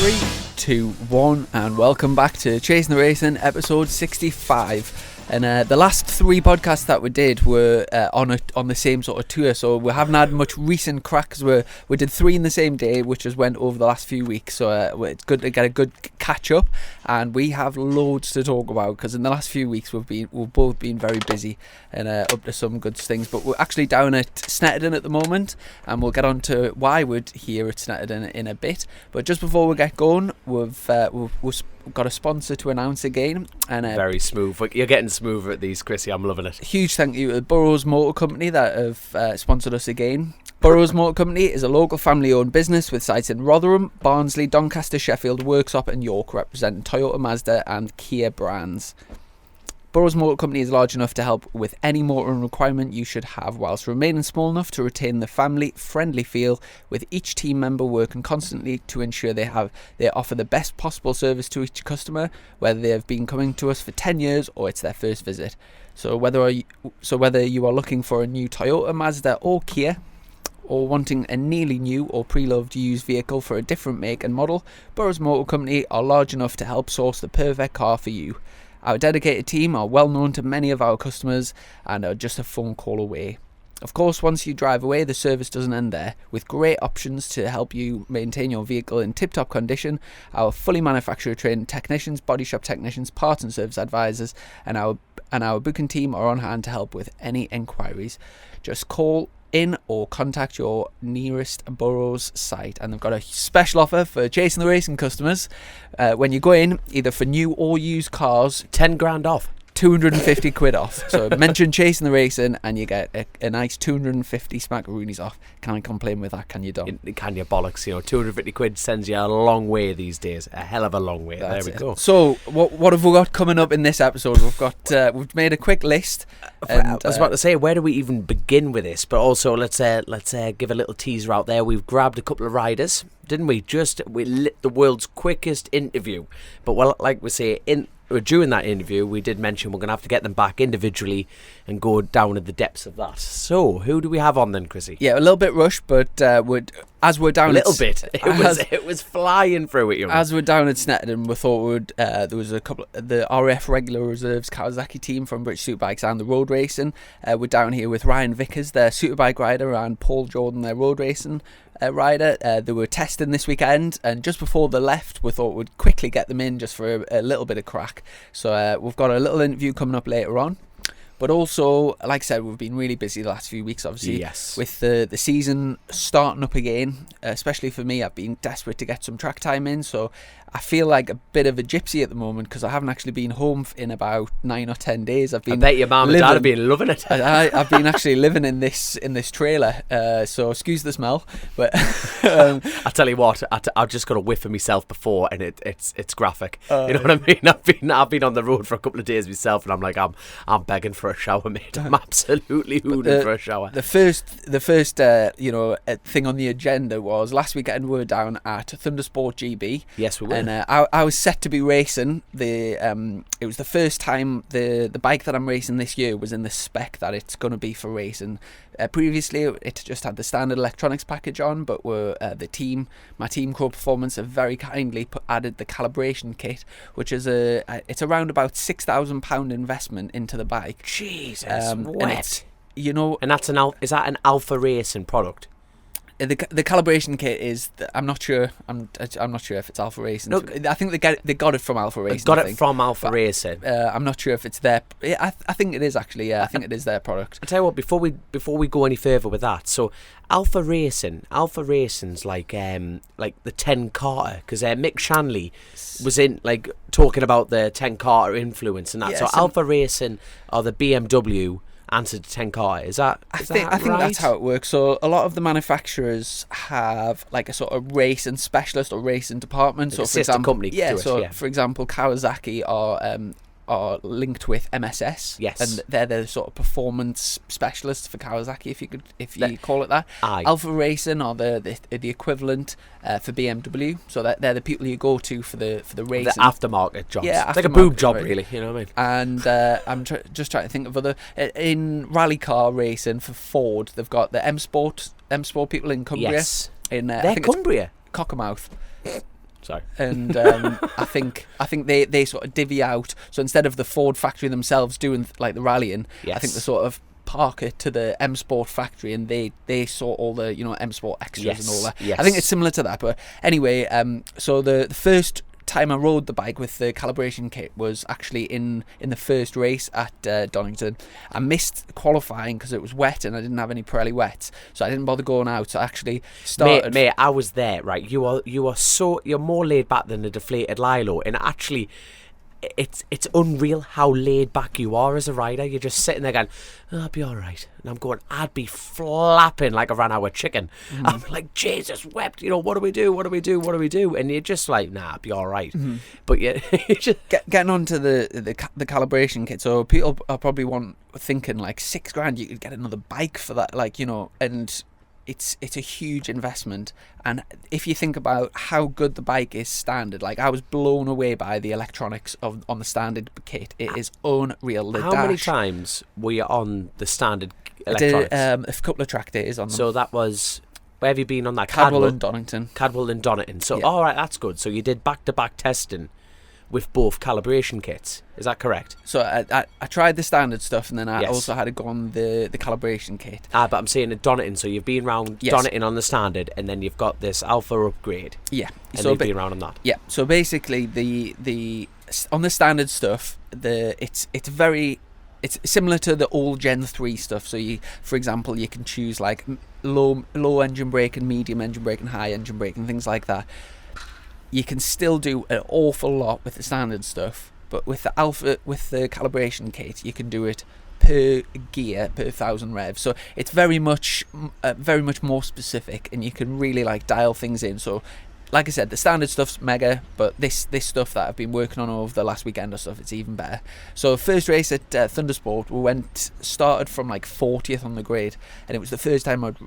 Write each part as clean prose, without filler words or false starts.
3, 2, 1, and welcome back to Chasin' the Racing, episode 65. And the last 3 podcasts that we did were on the same sort of tour, so we haven't had much recent crack because we did 3 in the same day, which just went over the last few weeks. So it's good to get a good catch up, and we have loads to talk about because in the last few weeks we've both been very busy and up to some good things. But we're actually down at Snetterton at the moment, and we'll get on to why we're here at Snetterton in a bit. But just before we get going, we've got a sponsor to announce again, and very smooth. You're getting smoother at these, Chrissy. I'm loving it. Huge thank you to Burrows Motor Company that have sponsored us again. Burrows Motor Company is a local family-owned business with sites in Rotherham, Barnsley, Doncaster, Sheffield, Worksop and York, representing Toyota, Mazda and Kia brands. Burrows Motor Company is large enough to help with any motoring requirement you should have, whilst remaining small enough to retain the family-friendly feel, with each team member working constantly to ensure they offer the best possible service to each customer, whether they have been coming to us for 10 years or it's their first visit. So whether you are looking for a new Toyota, Mazda or Kia, or wanting a nearly new or pre-loved used vehicle for a different make and model, Burrows Motor Company are large enough to help source the perfect car for you. Our dedicated team are well known to many of our customers and are just a phone call away. Of course, once you drive away, the service doesn't end there. With great options to help you maintain your vehicle in tip-top condition, our fully manufacturer-trained technicians, body shop technicians, parts and service advisors, and our booking team are on hand to help with any enquiries. Just call in or contact your nearest Burrows site, and they've got a special offer for Chasin' the Racing customers. When you go in, either for new or used cars, 10 grand off, 250 quid off. So mention Chasin' the Racing and you get a nice 250 smackaroonies off. Can't complain with that, can you, Dom? Can you, bollocks? 250 quid sends you a long way these days, a hell of a long way. There we go. So what have we got coming up in this episode? We've made a quick list. And, I was about to say, where do we even begin with this? But also, let's give a little teaser out there. We've grabbed a couple of riders, didn't we? We lit the world's quickest interview. But like we say, during that interview, we did mention we're going to have to get them back individually and go down in the depths of that. So, who do we have on then, Chrissy? Yeah, a little bit rushed, but we're down a little bit. It was flying through it. As we're down at Snetterton, we thought there was a couple of the RAF Regular Reserves Kawasaki team from British Superbikes and the road racing. We're down here with Ryan Vickers, their Superbike rider, and Paul Jordan, their road racing rider. They were testing this weekend, and just before they left, we thought we'd quickly get them in just for a little bit of crack. So we've got a little interview coming up later on. But also, like I said, we've been really busy the last few weeks, obviously. Yes. With the season starting up again, especially for me, I've been desperate to get some track time in. So I feel like a bit of a gypsy at the moment because I haven't actually been home in about 9 or 10 days. I bet your mum and dad have been loving it. I've been actually living in this trailer, so excuse the smell. But I tell you what, I've just got a whiff of myself before, and it's graphic. You know what I mean? I've been on the road for a couple of days myself, and I'm like, I'm begging for a shower, mate. I'm absolutely hooting for a shower. The first thing on the agenda was last weekend we were down at Thundersport GB. Yes, we were. And I was set to be racing. It was the first time the bike that I'm racing this year was in the spec that it's going to be for racing. Previously, it just had the standard electronics package on, but my team Core Performance have very kindly added the calibration kit, which is it's around about £6,000 investment into the bike. Jesus, what? And that's is that an Alpha Racing product? The calibration kit is I'm not sure. I'm not sure if it's Alpha Racing. No, I think they got it from Alpha Racing. They got it from Alpha Racing. I'm not sure if it's their. I think it is actually. Yeah, I think it is their product. I tell you what, before we go any further with that, so Alpha Racing's like the 10 Carter, because Mick Shanley was in talking about the 10 Carter influence and that. Yeah, so Alpha Racing are the BMW answer to 10 Carter. I think that's how it works. So a lot of the manufacturers have like a sort of racing specialist or racing department. Like so for example, company. For example, Kawasaki are linked with MSS. Yes. And they're the sort of performance specialists for Kawasaki, if you call it that. Aye. Alpha Racing are the equivalent for BMW. So they're the people you go to for the racing. The aftermarket jobs. Yeah, it's like a boob job, really. You know what I And mean? I'm just trying to think of other in rally car racing for Ford. They've got the M Sport people in Cumbria. Yes. They're Cumbria. Cockermouth. Sorry. And I think they sort of divvy out. So instead of the Ford factory themselves doing like the rallying, I think they sort of park it to the M Sport factory, and they sort all the M Sport extras and all that. Yes. I think it's similar to that. But anyway, so the first time I rode the bike with the calibration kit was actually in the first race at Donington. I missed qualifying because it was wet and I didn't have any Pirelli wets, so I didn't bother going out. So I actually started. Mate, I was there, right? You're more laid back than a deflated Lilo, and actually, it's unreal how laid back you are as a rider. You're just sitting there going, I'll be all right. And I'm going, I'd be flapping like a ran-hour chicken. I'm like, Jesus wept, what do we do? What do we do? What do we do? And you're just like, nah, I'll be all right. But yeah, getting on to the calibration kit. So people are probably thinking like $6,000, you could get another bike for that, and it's a huge investment. And if you think about how good the bike is standard, I was blown away by the electronics on the standard kit. It is unreal. Many times were you on the standard electronics? I did a couple of track days on them. So that was, where have you been on that? Cadwell and Donington. So all right, that's good. So you did back-to-back testing with both calibration kits, is that correct? So I tried the standard stuff, and then I also had to go on the calibration kit. But I'm saying at Donington, so you've been around Donington on the standard, and then you've got this Alpha upgrade. Yeah. And so you've been around on that. Yeah. So basically, the on the standard stuff, it's similar to the old Gen 3 stuff. So for example, you can choose like low engine brake and medium engine brake and high engine brake and things like that. You can still do an awful lot with the standard stuff, but with the calibration kit, you can do it per gear, per 1,000 revs. So it's very much more specific, and you can really dial things in. So, like I said, the standard stuff's mega, but this stuff that I've been working on over the last weekend or stuff, it's even better. So first race at Thundersport, we started from 40th on the grid, and it was the first time I'd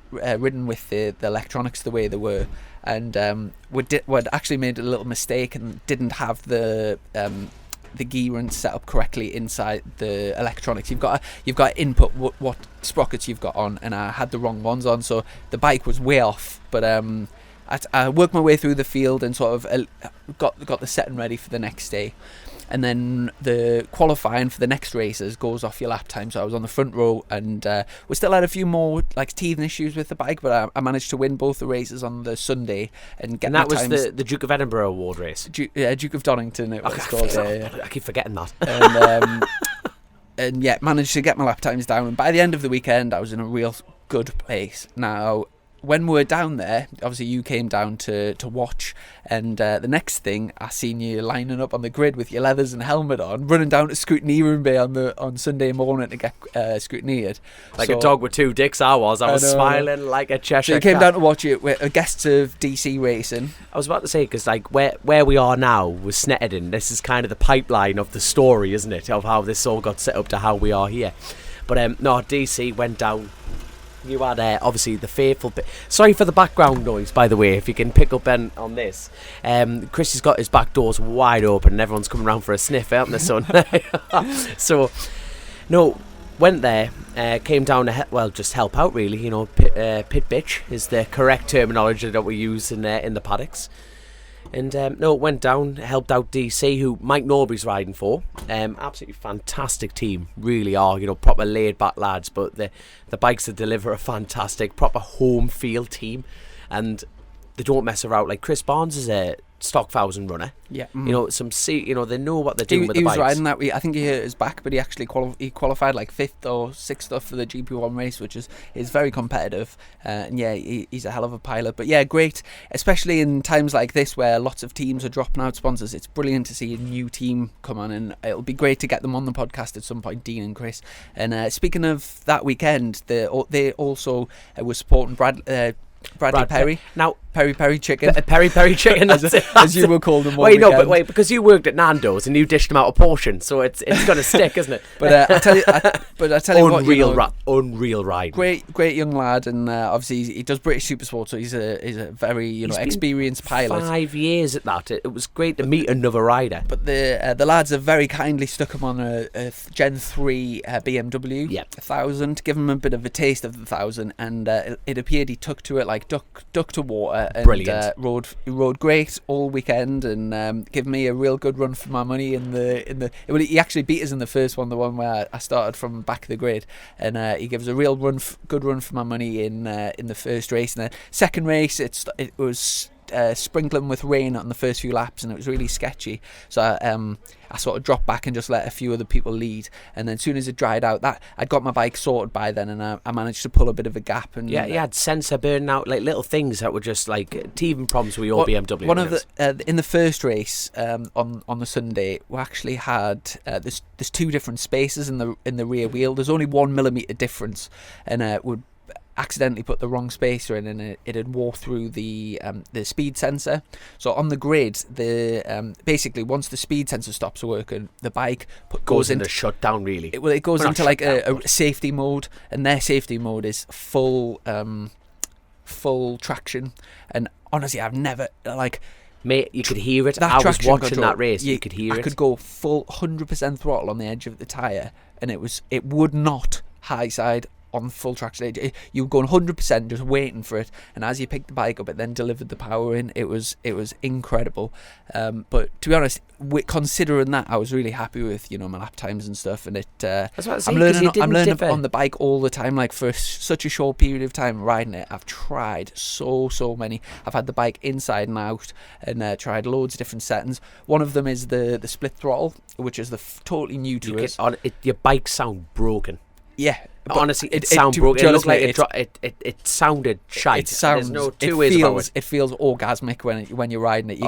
ridden with the electronics the way they were. And we'd actually made a little mistake and didn't have the gear set up correctly inside the electronics. You've got to input what sprockets you've got on, and I had the wrong ones on, so the bike was way off. But I worked my way through the field and sort of got the setting ready for the next day. And then the qualifying for the next races goes off your lap time. So I was on the front row, and we still had a few more teething issues with the bike, but I managed to win both the races on the Sunday and get. And that was the Duke of Edinburgh award race. Duke of Donington. It was called. I keep forgetting that. And managed to get my lap times down. And by the end of the weekend, I was in a real good place. Now, when we were down there, obviously you came down to watch, and the next thing I seen you lining up on the grid with your leathers and helmet on, running down to Scrutineering Bay on Sunday morning to get scrutineered. Like a dog with two dicks. I was smiling like a Cheshire cat. So you came down to watch it with guests of DC Racing. I was about to say, because where we are now with Snetterton, this is kind of the pipeline of the story, isn't it, of how this all got set up to how we are here. But no, DC went down. You had obviously the faithful bit. Sorry for the background noise, by the way, if you can pick up on this. Chris has got his back doors wide open and everyone's coming around for a sniff, aren't they, son? So, no, went there, came down to just help out, really. Pit bitch is the correct terminology that we use in the paddocks. And went down, helped out DC, who Mike Norby's riding for. Absolutely fantastic team, really are. Proper laid back lads, but the bikes that deliver a fantastic, proper home field team, and they don't mess around. Like Chris Barnes is a stock 1,000 runner. Yeah. They know what they're doing with the bikes. He was riding that week. I think he hurt his back, but he actually qualified 5th or 6th for the GP1 race, which is very competitive. And yeah, he's a hell of a pilot. But yeah, great, especially in times like this where lots of teams are dropping out sponsors. It's brilliant to see a new team come on, and it'll be great to get them on the podcast at some point, Dean and Chris. And speaking of that weekend, they also were supporting Bradley Perry. Now, Peri chicken. Peri chicken, as you will call them. Wait, because you worked at Nando's and you dished them out a portion, so it's going to stick, isn't it? But I tell you what, unreal ride. Great young lad, and obviously he does British Supersport, so he's a very experienced pilot. 5 years at that. It was great to meet another rider. But the lads have very kindly stuck him on a Gen 3 BMW 1000, to give him a bit of a taste of the 1000, and it appeared he took to it bike, duck to water, and Brilliant. rode great all weekend, and gave me a real good run for my money in the. Well, he actually beat us in the first one, the one where I started from back of the grid, and he gives a real good run for my money in the first race. And the second race, it was sprinkling with rain on the first few laps, and it was really sketchy. So I sort of dropped back and just let a few other people lead. And then as soon as it dried out, that I'd got my bike sorted by then, and I managed to pull a bit of a gap. And Yeah, you had sensor burning out, like little things that were just like teething problems with your BMW. One of the in the first race on the Sunday, we actually had there's two different spaces in the rear wheel. There's only 1 millimeter difference, and would accidentally put the wrong spacer in, and it had wore through the speed sensor. So on the grid, basically once the speed sensor stops working, the bike goes into shutdown. Really, it goes into like a safety mode, and their safety mode is full traction. And honestly, I've never mate, you could hear it. I was watching that race. You could hear it. I could go full 100% throttle on the edge of the tyre, and it would not high side on full traction. You were going 100%, just waiting for it, and as you picked the bike up, it then delivered the power in. It was incredible. But to be honest, considering that, I was really happy with my lap times and stuff. And I'm learning on the bike all the time. Like for such a short period of time riding it, I've tried so many. I've had the bike inside and out, and tried loads of different settings. One of them is the split throttle, which is totally new to us. Your bike sound broken. Yeah. Honestly, it sounded broken. It looked like it sounded shite. There's no two ways about it. It feels orgasmic when you're riding it.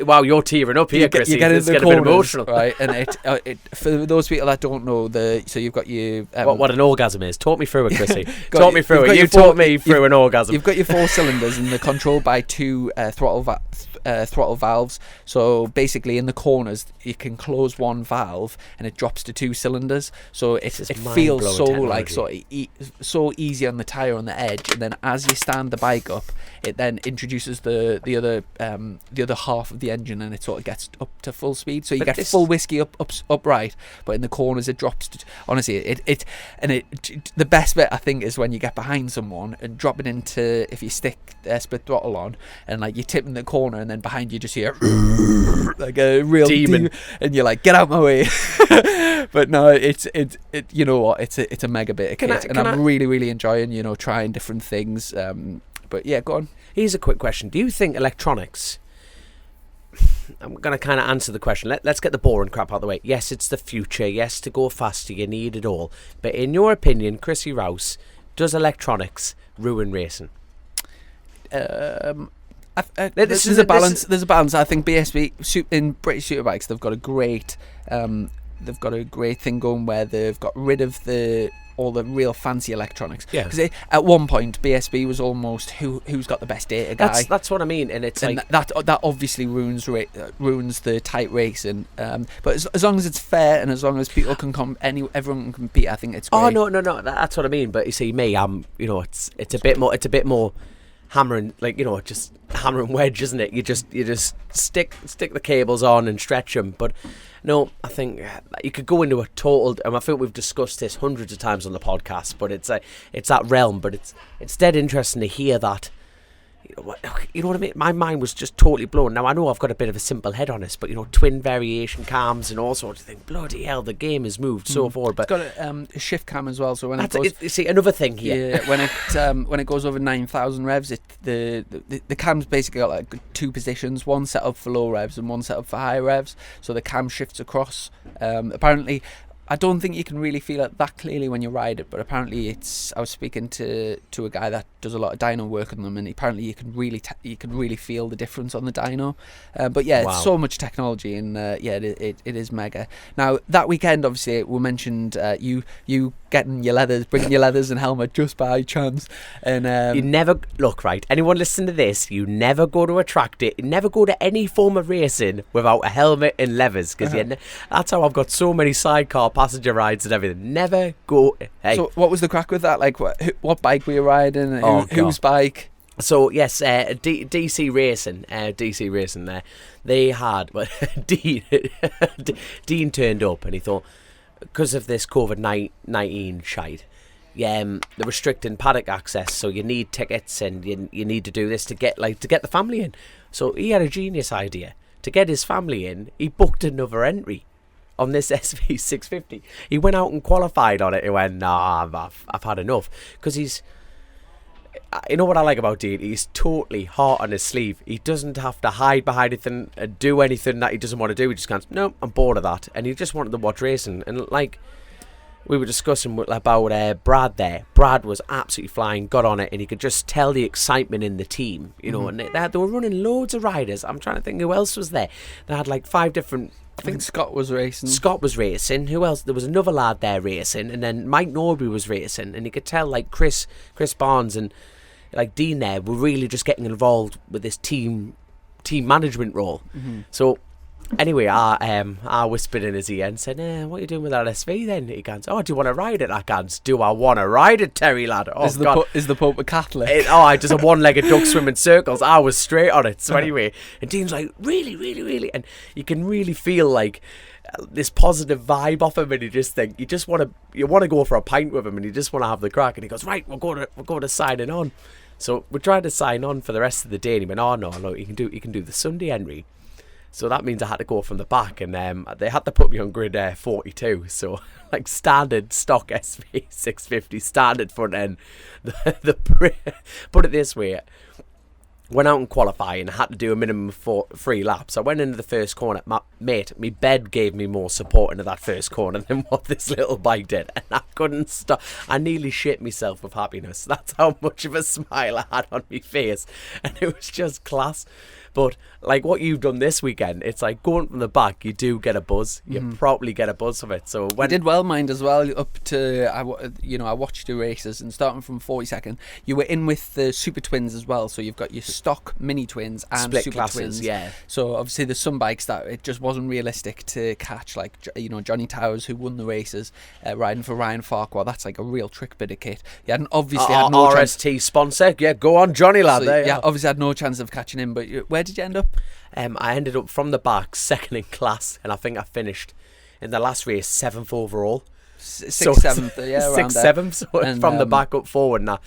Wow, you're tearing up here, Chris. It's getting a bit emotional, right? And it for those people that don't know, so you've got your what an orgasm is. Talk me through it, Chrissy. Talk me through it. You taught me through an orgasm. You've got your 4 cylinders, and they're controlled by 2 throttle valves. So basically, in the corners, you can close one valve, and it drops to 2 cylinders. So it feels so easy on the tire on the edge, and then as you stand the bike up, it then introduces the other half of the engine, and it sort of gets up to full speed. So you get full whiskey upright, but in the corners it drops. Honestly, the best bit I think is when you get behind someone and drop it into, if you stick split throttle on, and like you're tipping the corner, and then behind you just hear like a real demon, and you're like, get out my way. But no, it's you know what, it's a mega bit of kit, and I'm really enjoying trying different things. But yeah, go on. Here's a quick question: do you think electronics? I'm going to kind of answer the question. Let's get the boring crap out of the way. Yes, it's the future. Yes, to go faster, you need it all. But in your opinion, Chrissy Rouse, does electronics ruin racing? There's a balance. There's a balance. I think BSB in British Superbikes, they've got a great thing going where they've got rid of all the real fancy electronics. Yeah. Because at one point, BSB was almost who's got the best data guy. That's what I mean, and it's like that obviously ruins the tight racing. But as long as it's fair, and as long as people can everyone can compete, I think it's great. Oh no, that's what I mean. But you see, me, it's a bit more hammering, just hammering wedge, isn't it? You just stick the cables on and stretch them. But no, I think you could go into a total, and I think we've discussed this hundreds of times on the podcast, but it's that realm. But it's dead interesting to hear that. You know what I mean? My mind was just totally blown. Now I know I've got a bit of a simple head on this, but twin variation cams and all sorts of things. Bloody hell, the game has moved so forward. But it's got a shift cam as well. So when see another thing here. Yeah, when it goes over 9,000 revs, the cam's basically got like 2 positions: one set up for low revs and one set up for high revs. So the cam shifts across. Apparently, I don't think you can really feel it that clearly when you ride it, but apparently I was speaking to a guy that does a lot of dyno work on them, and apparently you can really feel the difference on the dyno. But yeah, wow. It's so much technology, and it is mega. Now that weekend, obviously, we mentioned you bringing your leathers and helmet just by chance, and you never look right. Anyone listening to this, you never go to a track day, you never go to any form of racing without a helmet and leathers, because that's how I've got so many sidecar passenger rides and everything. Never go. Hey. So what was the crack with that? Like what bike were you riding? Whose bike? So yes, DC Racing there. They had Dean turned up, and he thought, because of this COVID-19 shite, they're restricting paddock access, so you need tickets and you need to do this to get the family in. So he had a genius idea. To get his family in, he booked another entry on this SV650. He went out and qualified on it. He went, nah, I've had enough. Because he's... You know what I like about Dean? He's totally heart on his sleeve. He doesn't have to hide behind anything and do anything that he doesn't want to do. He just goes, no, I'm bored of that. And he just wanted to watch racing. And like we were discussing about Brad there. Brad was absolutely flying, got on it, and you could just tell the excitement in the team. You know, and they were running loads of riders. I'm trying to think who else was there. They had like 5 different... I think Scott was racing. Scott was racing. Who else? There was another lad there racing, and then Mike Norbury was racing, and you could tell like Chris Barnes and like Dean there were really just getting involved with this team management role. So anyway, I whispered in his ear and said, what are you doing with that SV then? He goes, oh, do you want to ride it? I goes, do I want to ride it, Terry lad? Oh, is the Pope a Catholic? I just a one-legged duck swim in circles. I was straight on it. So anyway, and Dean's like, really, really, really? And you can really feel like this positive vibe off him, and you want to go for a pint with him, and you just want to have the crack. And he goes, right, we're going to signing on. So we tried to sign on for the rest of the day, and he went, oh no, look, you can do the Sunday entry. So that means I had to go from the back, and they had to put me on grid 42. So like standard stock SV 650 standard front end. Put it this way. Went out and qualified and had to do a minimum of 3 laps. I went into the first corner. My bed gave me more support into that first corner than what this little bike did. And I couldn't stop. I nearly shit myself with happiness. That's how much of a smile I had on my face. And it was just class. But like what you've done this weekend, it's like going from the back, you do get a buzz. You probably get a buzz of it. So I did well mind as well. Up to I watched your races, and starting from 42nd, you were in with the Super Twins as well. So you've got your stock mini twins and split Super classes, Twins. yeah. So obviously there's some bikes that it just wasn't realistic to catch, like Johnny Towers, who won the races, riding for Ryan Farquhar. That's like a real trick bit of kit. You hadn't obviously had no RST chance. sponsor. Yeah, go on, Johnny lad. So, yeah, obviously had no chance of catching him. But where did you end up? I ended up from the back, second in class, and I think I finished in the last race 7th overall. 6th, 7th, yeah, around 6th, there. 7th. So And, from the back up forward, now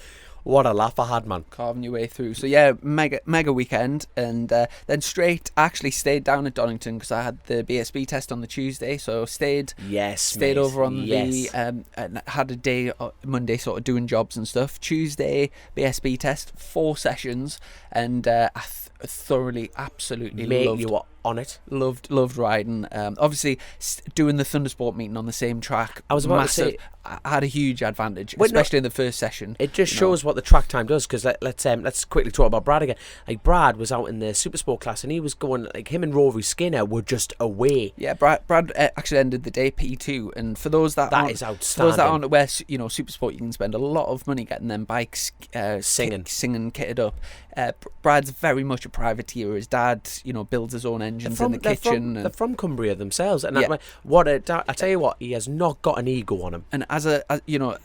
what a laugh I had, man. Carving your way through. So yeah, mega weekend, and then straight actually stayed down at Donington because I had the BSB test on the Tuesday. So stayed over on the and had a day Monday sort of doing jobs and stuff. Tuesday BSB test, 4 sessions, and I thoroughly, absolutely loved. You were on it. Loved riding. Obviously, doing the Thundersport meeting on the same track. I was about to say, I had a huge advantage, especially in the first session. It just shows what the track time does. Because let's quickly talk about Brad again. Like Brad was out in the Supersport class, and he was going like him and Rory Skinner were just away. Yeah, Brad actually ended the day P2, and for those that is outstanding. For those that aren't aware, Supersport, you can spend a lot of money getting them bikes singing kitted up. Brad's very much a privateer. His dad, builds his own engines in the kitchen. They're from Cumbria themselves, and Yeah. I tell you what, he has not got an ego on him. And as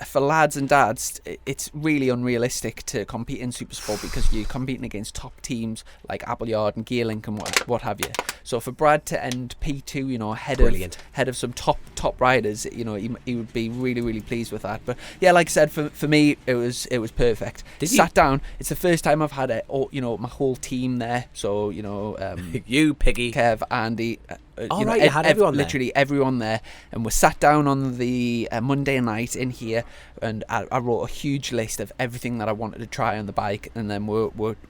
for lads and dads, it's really unrealistic to compete in Supersport because you're competing against top teams like Appleyard and Gearlink and what have you. So for Brad to end P2, ahead of some top riders, he would be really, really pleased with that. But yeah, like I said, for me, it was perfect. Sat down. It's the first time I've had my whole team there. So you, Piggy, Kev, Andy. You had everyone there. Literally everyone there, and we sat down on the Monday night in here, and I wrote a huge list of everything that I wanted to try on the bike, and then we're out with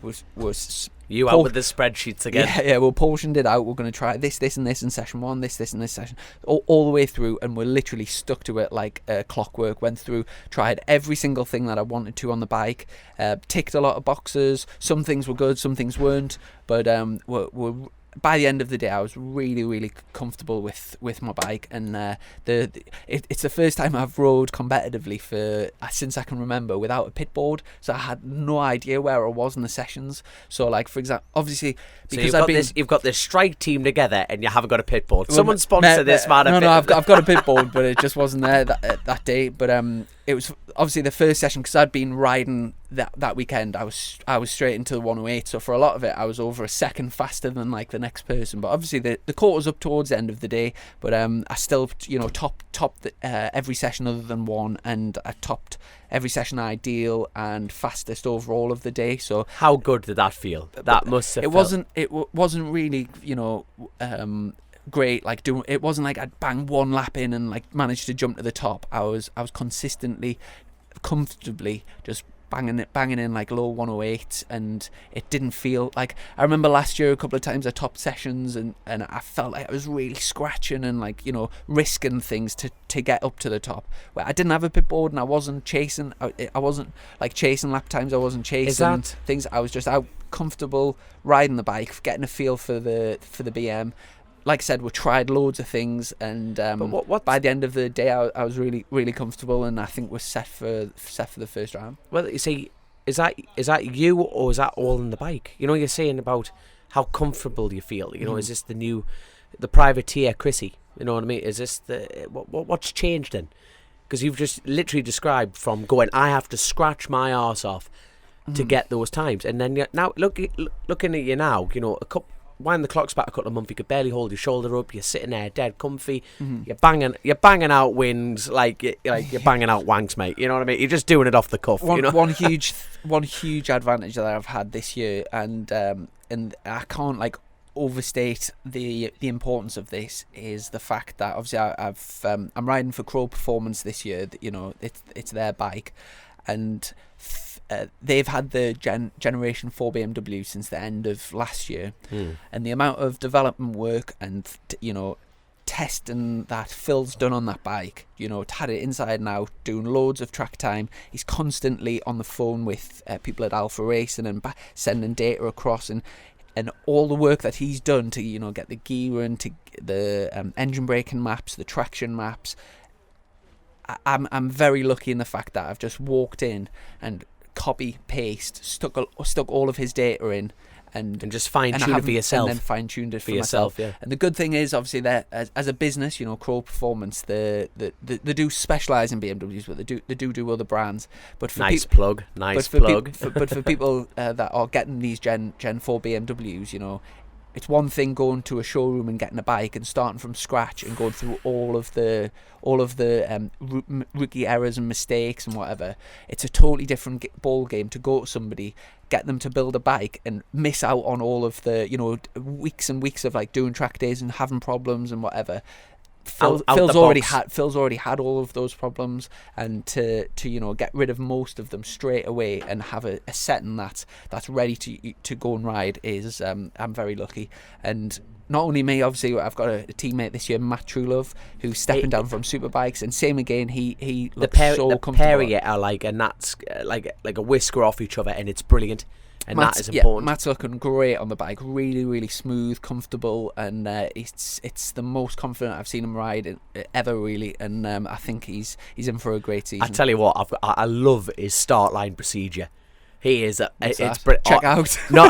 the spreadsheets again. Yeah, we portioned it out. We're going to try this, and this in session 1, this, and this session, all the way through, and we're literally stuck to it like clockwork. Went through, tried every single thing that I wanted to on the bike, ticked a lot of boxes. Some things were good, some things weren't, but we're by the end of the day, I was really, really comfortable with my bike, and it's the first time I've rode competitively since I can remember without a pit board. So I had no idea where I was in the sessions. So, like for example, obviously because you've got this strike team together, and you haven't got a pit board. Someone sponsor this man. No, I've got a pit board, but it just wasn't there that day. But it was obviously the first session, because I'd been riding that weekend. I was straight into the 108, so for a lot of it I was over a second faster than like the next person. But obviously the court was up towards the end of the day, but I still topped every session other than one, and I topped every session ideal and fastest overall of the day. So how good did that feel? That must have wasn't really great, like it wasn't like I'd bang one lap in and like managed to jump to the top. I was consistently, comfortably just banging in like low 108, and it didn't feel like, I remember last year a couple of times I topped sessions and I felt like I was really scratching and like risking things to get up to the top, where I didn't have a pit board and I wasn't chasing. I wasn't like chasing lap times. I wasn't chasing things. I was just out comfortable riding the bike, getting a feel for the BM. Like I said, we tried loads of things, and by the end of the day, I was really, really comfortable, and I think we're set for the first round. Well, you see, is that you, or is that all in the bike? You're saying about how comfortable you feel. Is this the privateer Chrissy? You know what I mean? Is this what's changed then? Because you've just literally described from going, I have to scratch my arse off to get those times, and then now looking at you now, wind the clocks back a couple of months, you could barely hold your shoulder up. You're sitting there dead comfy. You're banging out wins like you're banging out wanks, mate. You know what I mean? You're just doing it off the cuff. One huge advantage that I've had this year, and I can't like overstate the importance of this, is the fact that obviously I'm riding for Crow Performance this year. It's their bike, and they've had the Generation 4 BMW since the end of last year, and the amount of development work and testing that Phil's done on that bike, had it inside and out, doing loads of track time. He's constantly on the phone with people at Alpha Racing and sending data across, and all the work that he's done to get the gear and to the engine braking maps, the traction maps. I'm very lucky in the fact that I've just walked in and copy paste stuck all of his data in and just fine-tuned it for yourself, and then fine-tuned it for myself. Yeah. And the good thing is, obviously, that as a business, Crow Performance, they do specialise in BMWs, but they do other brands. But for plug. But for people that are getting these Gen 4 BMWs, it's one thing going to a showroom and getting a bike and starting from scratch and going through all of the rookie errors and mistakes and whatever. It's a totally different ball game to go to somebody, get them to build a bike, and miss out on all of the weeks and weeks of like doing track days and having problems and whatever. Phil's already had all of those problems, and to get rid of most of them straight away and have a setting that's ready to go and ride is I'm very lucky. And not only me, obviously I've got a teammate this year, Matt Truelove, who's stepping down from Superbikes, and same again, he looks so comfortable. The pair of you are like, and that's like a whisker off each other, and it's brilliant. And that is important. Matt's looking great on the bike, really, really smooth, comfortable, and it's the most confident I've seen him ride ever, really. And I think he's in for a great season. I tell you what, I love his start line procedure. He is. Check out. No.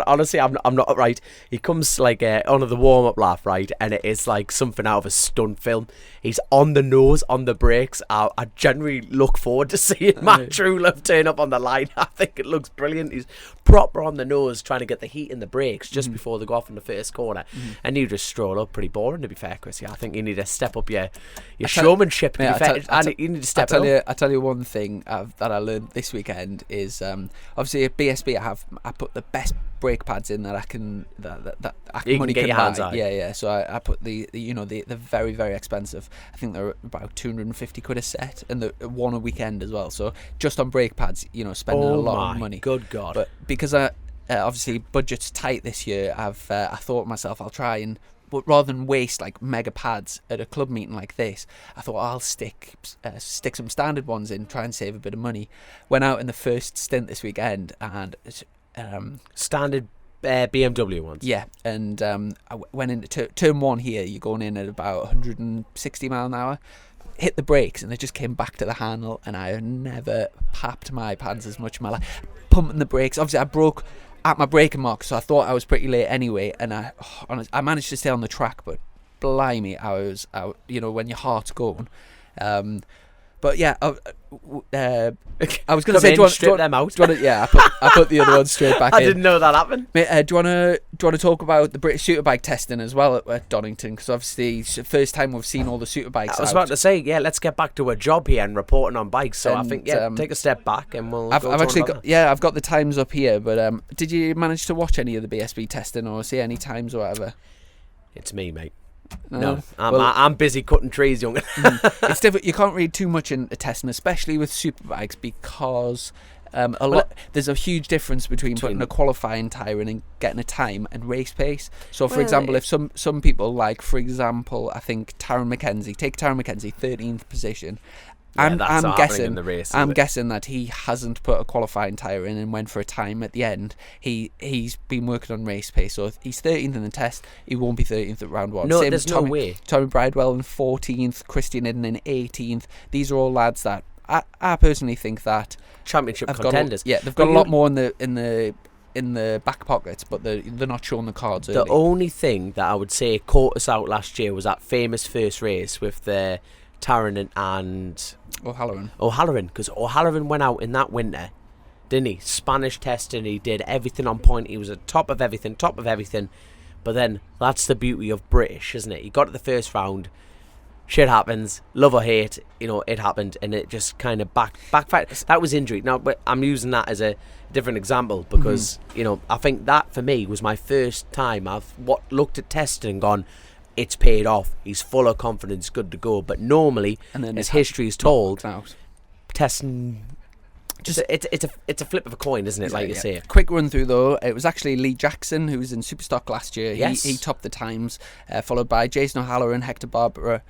Honestly, I'm not right. He comes like on the warm up lap, right, and it is like something out of a stunt film. He's on the nose, on the brakes. I generally look forward to seeing Matt Truelove turn up on the line. I think it looks brilliant. He's proper on the nose, trying to get the heat in the brakes just before they go off in the first corner. And you just stroll up. Pretty boring, to be fair, Chris. I think you need to step up your showmanship. You need to step up. I tell you one thing that I learned this weekend is obviously at BSB I put the best brake pads in that I can money can get your hands on. Yeah. So I put the very, very expensive. I think they're about 250 quid a set, and the one a weekend as well. So just on brake pads, spending a lot of money. Good God! But because obviously budget's tight this year, I thought to myself, I'll try and. But rather than waste like mega pads at a club meeting like this, I thought I'll stick some standard ones in, try and save a bit of money. Went out in the first stint this weekend and standard BMW ones. Yeah, and I went into turn one here. You're going in at about 160 mile an hour. Hit the brakes and they just came back to the handle, and I have never papped my pads as much in my life. Pumping the brakes. Obviously, I broke at my braking mark, so I thought I was pretty late anyway, and I managed to stay on the track, but blimey, I was out, when your heart's going. But yeah, I was going to say, strip them out. Yeah, I put the other one straight back in. I didn't know that happened. Mate, do you want to talk about the British Superbike testing as well at Donington? Because obviously it's the first time we've seen all the Superbikes. I was about to say, yeah, let's get back to a job here and reporting on bikes. So I think, take a step back and we'll. I've got the times up here. But did you manage to watch any of the BSB testing or see any times or whatever? It's me, mate. No, I'm busy cutting trees, young. It's difficult. You can't read too much into testing, especially with superbikes, because there's a huge difference between putting a qualifying tyre in and getting a time and race pace. So, for example, if some people, like, for example, I think Taron McKenzie, 13th position. Yeah, I'm guessing that he hasn't put a qualifying tyre in and went for a time at the end. He's been working on race pace, so if he's 13th in the test, he won't be 13th at round one. No, there's no way. Tommy Bridewell in 14th, Christian Idden in 18th. These are all lads that I personally think that championship contenders. They've got a lot more in the back pockets, but they're not showing the cards early. The only thing that I would say caught us out last year was that famous first race with the Taron and O'Halloran, because O'Halloran went out in that winter, didn't he? Spanish testing, he did everything on point, he was at top of everything, but then that's the beauty of British, isn't it? He got to the first round, shit happens, love or hate, it happened, and it just kind of backfired. That was injury. Now, but I'm using that as a different example because, I think that for me was my first time I've looked at testing and gone, it's paid off. He's full of confidence, good to go. But normally, as history is told, testing it's a flip of a coin, isn't it? Like you say. Quick run through though. It was actually Lee Jackson who was in Superstock last year. Yes. He topped the times, followed by Jason O'Halloran, Hector Barbara,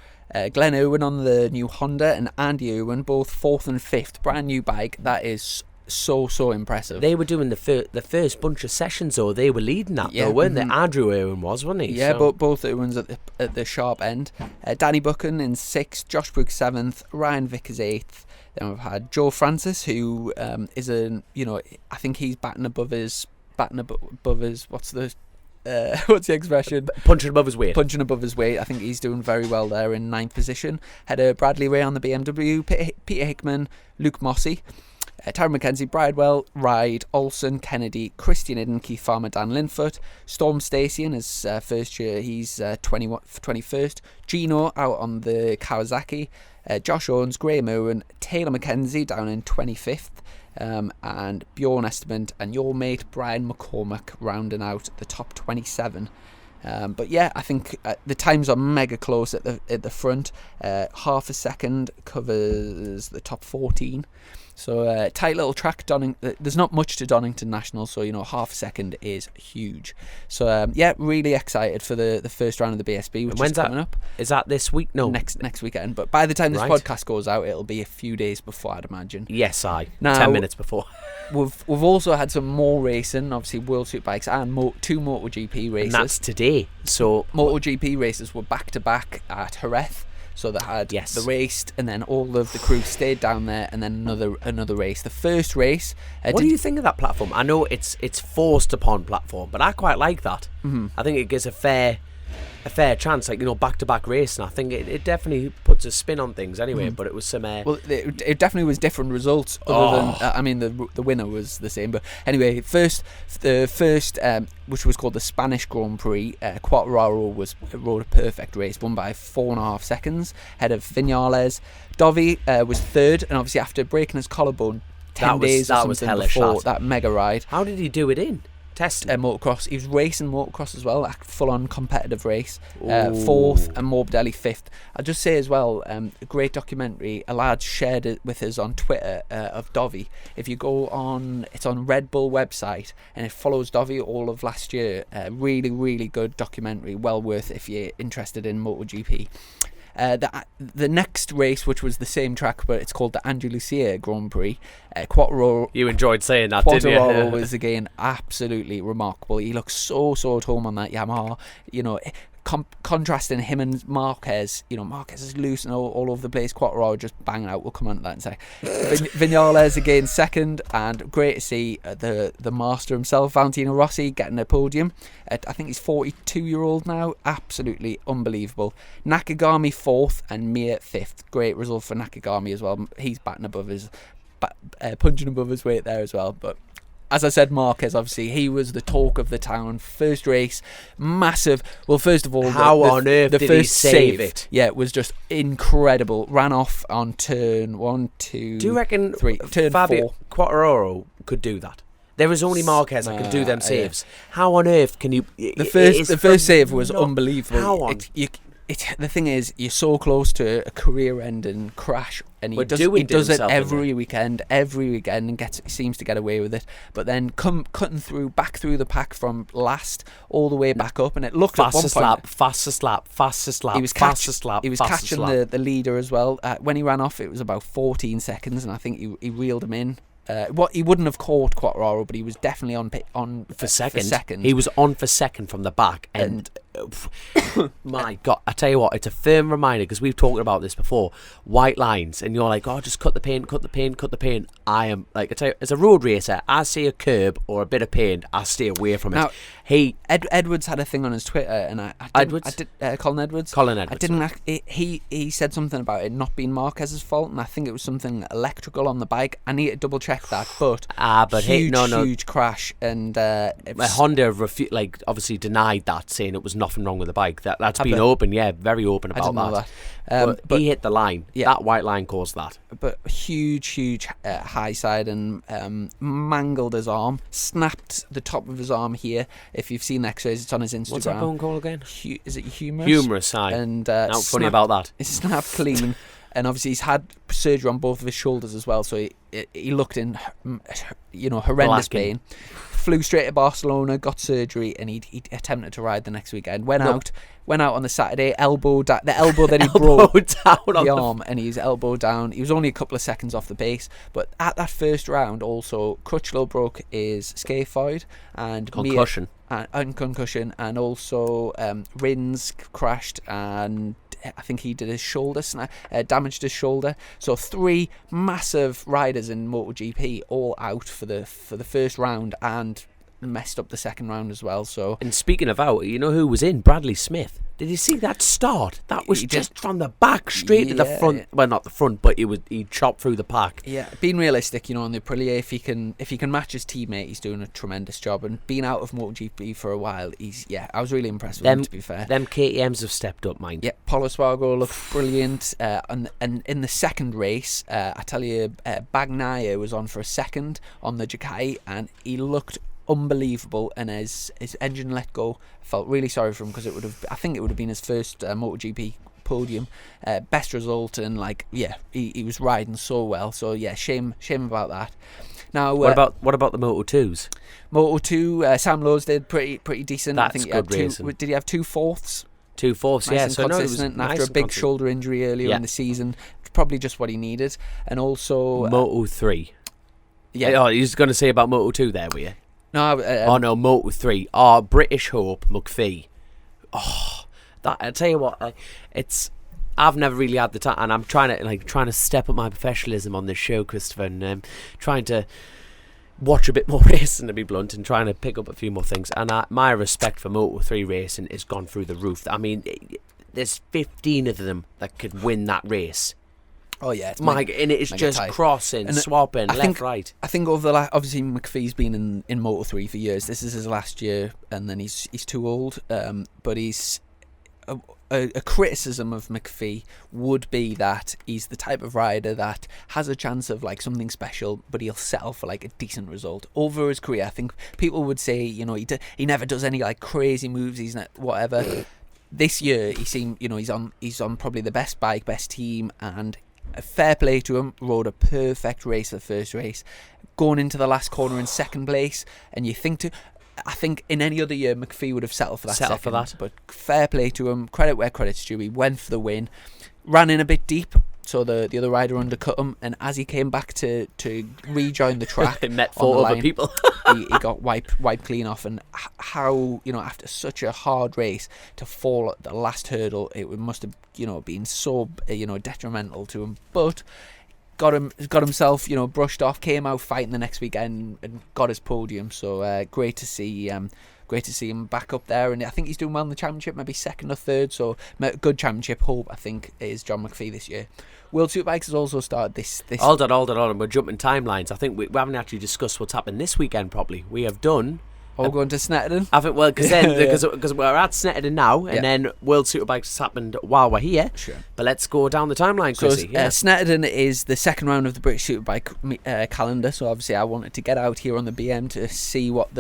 Glenn Irwin on the new Honda, and Andy Irwin, both 4th and 5th. Brand new bike. That is so impressive. They were doing the first bunch of sessions, though. They were leading that, though, weren't they? Andrew Irwin wasn't he? Yeah, but both Irwins at the sharp end. Danny Buchan in 6th, Josh Brooks 7th, Ryan Vickers 8th. Then we've had Joe Francis, who is I think he's batting above his what's the expression? Punching above his weight. Punching above his weight. I think he's doing very well there in 9th position. Had Bradley Ray on the BMW, Peter Hickman, Luke Mossey. Taron McKenzie, Bridewell, Ride, Olsen, Kennedy, Christian Idden, Keith Farmer, Dan Linfoot, Storm Stacey in his first year, he's 21st, Gino out on the Kawasaki, Josh Owens, Graham Irwin, Taylor McKenzie down in 25th, and Bjorn Estimant and your mate Brian McCormack rounding out the top 27. But yeah, I think the times are mega close at the front. Half a second covers the top 14. So tight little track. There's not much to Donington National, so half a second is huge. So yeah, really excited for the first round of the BSB, which is coming up. Is that this week? No, next weekend. But by the time this podcast goes out, it'll be a few days before, I'd imagine. Yes, now, 10 minutes before. We've also had some more racing, obviously World Superbikes and 2 MotoGP races. And that's today. So MotoGP races were back to back at Jerez. So they had the race, and then all of the crew stayed down there, and then another race. The first race. What do you think of that platform? I know it's forced upon platform, but I quite like that. Mm-hmm. I think it gives a fair chance, like back to back race, and I think it definitely puts a spin on things anyway. But it was some it definitely was different results. Other than the winner was the same. But anyway, the first which was called the Spanish Grand Prix, Quartararo rode a perfect race, won by 4.5 seconds ahead of Vinales. Dovi was 3rd, and obviously after breaking his collarbone 10 days or something before that mega ride. How did he do it in? Testing motocross. He was racing motocross as well, a full-on competitive race. 4th and Morbidelli 5th. I'll just say as well, a great documentary. A lad shared it with us on Twitter of Dovi. If you go on, it's on Red Bull website, and it follows Dovi all of last year. Really, really good documentary. Well worth if you're interested in MotoGP. The next race, which was the same track, but it's called the Andalusia Grand Prix. Quartararo. You enjoyed saying that, didn't you? Quartararo was again absolutely remarkable. He looks so at home on that Yamaha. contrasting him and Marquez, Marquez is loose and all over the place. Quartararo just banging out. We'll come on to that in a sec. Vinales again second, and great to see the master himself, Valentino Rossi, getting a podium. I think he's 42-year-old now. Absolutely unbelievable. Nakagami fourth and Mir fifth. Great result for Nakagami as well. He's punching above his weight there as well, but. As I said, Marquez, obviously, he was the talk of the town. First race, massive. Well, first of all, how on earth did he save it? Yeah, it was just incredible. Ran off on turn 1, 2, do you reckon 3, turn Fabio 4. Quartararo could do that? There was only Marquez that could do them saves. How on earth can you... The first save was unbelievable. How on? The thing is, you're so close to a career-ending crash, and he does it every weekend, and seems to get away with it. But then cutting back through the pack from last all the way back up, and it looked faster at one point, faster slap. He was catching the leader as well. When he ran off, it was about 14 seconds, and I think he reeled him in. He wouldn't have caught Quartararo, but he was definitely on for second. He was on for second from the back, and my God, I tell you what, it's a firm reminder, because we've talked about this before. White lines, and you're like, oh, just cut the paint. I am like, I tell you, as a road racer, I see a curb or a bit of paint, I stay away from it. Now, Edwards had a thing on his Twitter, and Colin Edwards. I didn't. He said something about it not being Marquez's fault, and I think it was something electrical on the bike. I need to double check that, but huge crash, and Honda obviously denied that, saying it was nothing wrong with the bike. That's been open, very open about that. But he hit the line. Yeah. That white line caused that. But huge high side, and mangled his arm, snapped the top of his arm here. If you've seen X-rays, it's on his Instagram. What's that bone called again? Is it humerus? Humerus, aye. And funny about that. It's snapped clean. And obviously he's had surgery on both of his shoulders as well, so he looked in horrendous pain. Flew straight to Barcelona, got surgery, and he attempted to ride the next weekend. Went out on the Saturday, elbow that he broke down the arm, and he's elbow down. He was only a couple of seconds off the pace, but at that first round, also Crutchlow broke his scaphoid and concussion, and also Rins crashed, and I think he did his shoulder, damaged his shoulder. So 3 massive riders in MotoGP all out for the first round, and messed up the second round as well. So, and speaking of out, you know who was in? Bradley Smith. Did you see that start? That was just from the back straight to the front. Well, not the front, but he chopped through the pack. Yeah, being realistic, on the Aprilia, if he can match his teammate, he's doing a tremendous job. And being out of MotoGP for a while, I was really impressed with him, to be fair. Them KTMs have stepped up, mind. Yeah, Pol Espargaro looked brilliant. And in the second race, I tell you, Bagnaia was on for a second on the Ducati, and he looked unbelievable, and his engine let go. Felt really sorry for him, because I think it would have been his first MotoGP podium, best result, and he was riding so well. So shame about that. Now, what about the Moto2s? Moto2, Sam Lowes did pretty decent. That's I think good racing. Did he have 2 fourths? 2 fourths, nice yeah. And so consistent, no, it was after a big shoulder injury earlier in the season. Probably just what he needed. And also Moto3. Yeah. Oh, you was going to say about Moto2 there, were you? No, no, Moto3. British Hope, McPhee. I tell you what, I've never really had the time, and I'm trying to step up my professionalism on this show, Christopher, and trying to watch a bit more racing, to be blunt, and trying to pick up a few more things. And my respect for Moto3 racing has gone through the roof. I mean, there's 15 of them that could win that race. Oh yeah, and it's just tight. Crossing, and swapping, right. I think over the obviously McPhee's been in Moto3 for years. This is his last year, and then he's too old. But he's a criticism of McPhee would be that he's the type of rider that has a chance of something special, but he'll settle for a decent result over his career. I think people would say he never does any crazy moves. He's not whatever. This year he seemed he's on probably the best bike, best team, and fair play to him, rode a perfect race for the first race, going into the last corner in second place, and I think in any other year McPhee would have settled for that. But fair play to him, credit where credit's due. He went for the win, ran in a bit deep, so the other rider undercut him, and as he came back to rejoin the track, They met on the 4 other line, people. he got wiped clean off. And how, after such a hard race, to fall at the last hurdle, it must have been so detrimental to him, but got himself brushed off, came out fighting the next weekend and got his podium. So great to see him back up there, and I think he's doing well in the championship, maybe second or third, so good championship hope, I think, is John McPhee this year. World Superbikes has also started this Hold on, we're jumping timelines. I think we haven't actually discussed what's happened this weekend properly. We have done... All going to Snetterton? I think, because we're at Snetterton now, and then World Superbikes has happened while we're here. Sure. But let's go down the timeline, Chrissy. So Snetterton is the second round of the British Superbike calendar. So obviously, I wanted to get out here on the BM to see what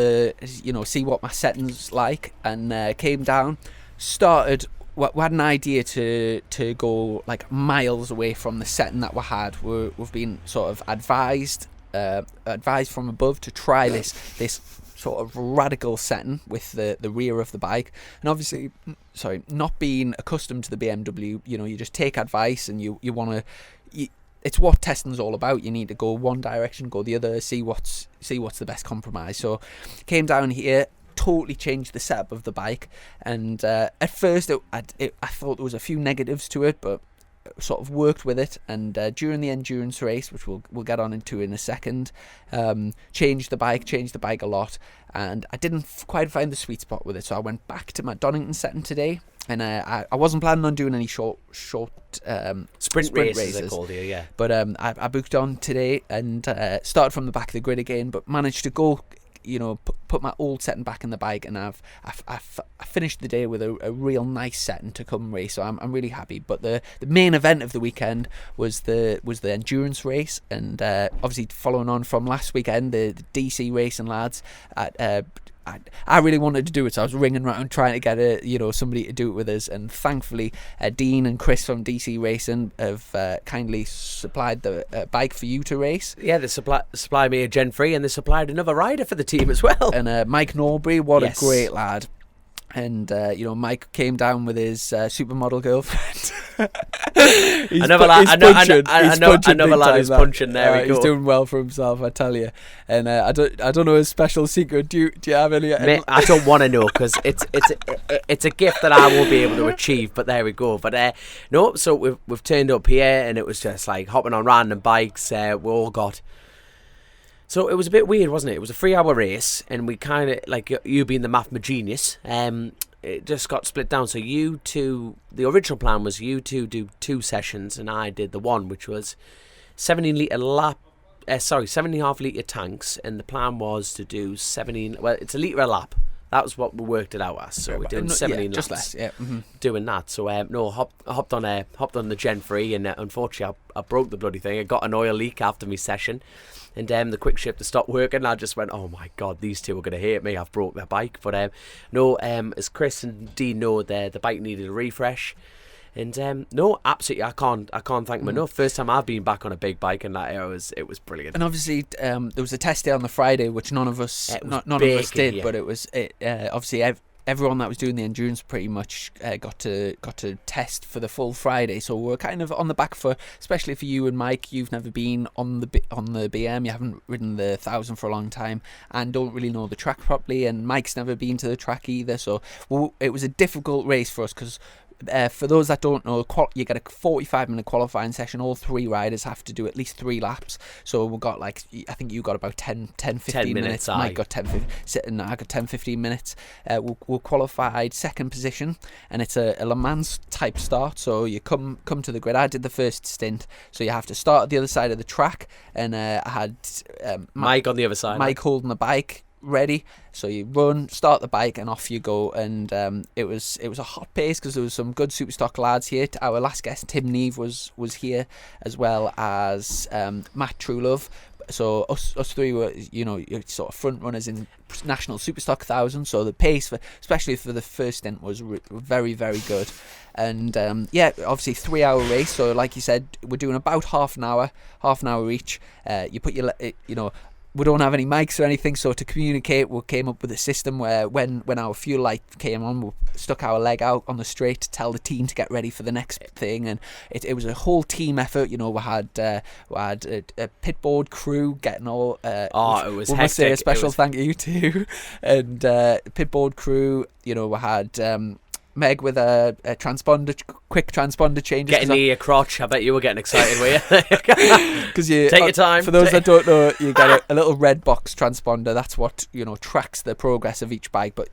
my settings like, and came down, started. We had an idea to go like miles away from the setting that we had. We've been sort of advised from above to try this sort of radical setting with the rear of the bike, and obviously, not being accustomed to the BMW, you just take advice, and you want to. It's what testing's all about. You need to go one direction, go the other, see what's the best compromise. So, came down here, totally changed the setup of the bike, and at first I thought there was a few negatives to it, but sort of worked with it, and during the endurance race, which we'll get on into in a second, changed the bike a lot, and I didn't quite find the sweet spot with it, so I went back to my Donington setting today, and I wasn't planning on doing any short sprint races they're called here, yeah, but I booked on today and started from the back of the grid again, but managed to go put my old setting back in the bike, and I finished the day with a real nice setting to come race. So I'm really happy. But the main event of the weekend was the endurance race, and obviously following on from last weekend, the DC racing lads at. I really wanted to do it, so I was ringing around trying to get somebody to do it with us, and thankfully Dean and Chris from DC Racing have kindly supplied the bike for you to race. Yeah, they supplied me a Gen 3, and they supplied another rider for the team as well. And Mike Norbury, what a great lad. And Mike came down with his supermodel girlfriend. Another lad is punching there. He's doing well for himself, I tell you. And I don't know his special secret. Do you have any? Mate, I don't want to know, because it's a gift that I won't be able to achieve. But there we go. But no, so we've turned up here, and it was just like hopping on random bikes. We all got. So it was a bit weird, wasn't it? It was a 3-hour race, and we kind of, like you being the math genius, it just got split down. So the original plan was you two do 2 sessions, and I did the one, which was 17.5 litre tanks, and the plan was to do 17. Well, it's a litre a lap. That was what we worked it out as. So we're doing 17 laps, just less, doing that. So hopped on the Gen 3, and unfortunately I broke the bloody thing. I got an oil leak after my session, and the quick shifter stopped working. And I just went, oh my god, these two are going to hate me. I've broke their bike. But as Chris and Dean know, the bike needed a refresh. And absolutely, I can't thank them enough. First time I've been back on a big bike, and it was brilliant. And obviously, there was a test day on the Friday, which none of us did, yeah. But it was obviously everyone that was doing the endurance pretty much got to test for the full Friday. So we're kind of on the back foot, especially for you and Mike. You've never been on the BM, you haven't ridden the 1000 for a long time, and don't really know the track properly. And Mike's never been to the track either. So it was a difficult race for us, because for those that don't know, you get a 45-minute qualifying session. All 3 riders have to do at least 3 laps. So we got I think you got about 10 15 minutes. Mike got 10 15 I got 10 15 minutes. We're qualified second position, and it's a Le Mans type start. So you come to the grid. I did the first stint, so you have to start at the other side of the track, and I had Mike on the other side. Mike holding the bike ready, so you run, start the bike, and off you go. And it was a hot pace, because there was some good Superstock lads here. Our last guest, Tim Neve, was here, as well as Matt Truelove. So us 3 were your sort of front runners in National Superstock 1000. So the pace, especially for the first stint, was very, very good. And obviously 3-hour race. So like you said, we're doing about half an hour each. You put your we don't have any mics or anything, so to communicate, we came up with a system where when our fuel light came on, we stuck our leg out on the straight to tell the team to get ready for the next thing, and it was a whole team effort. You know, we had a pit board crew getting all. It was hectic. We must say a special thank you to, and pit board crew. You know, we had. Meg with a quick transponder changes. Getting near your crotch. I bet you were getting excited, were you? Because you take your time. For those that don't know, you get a little red box transponder. That's what tracks the progress of each bike. But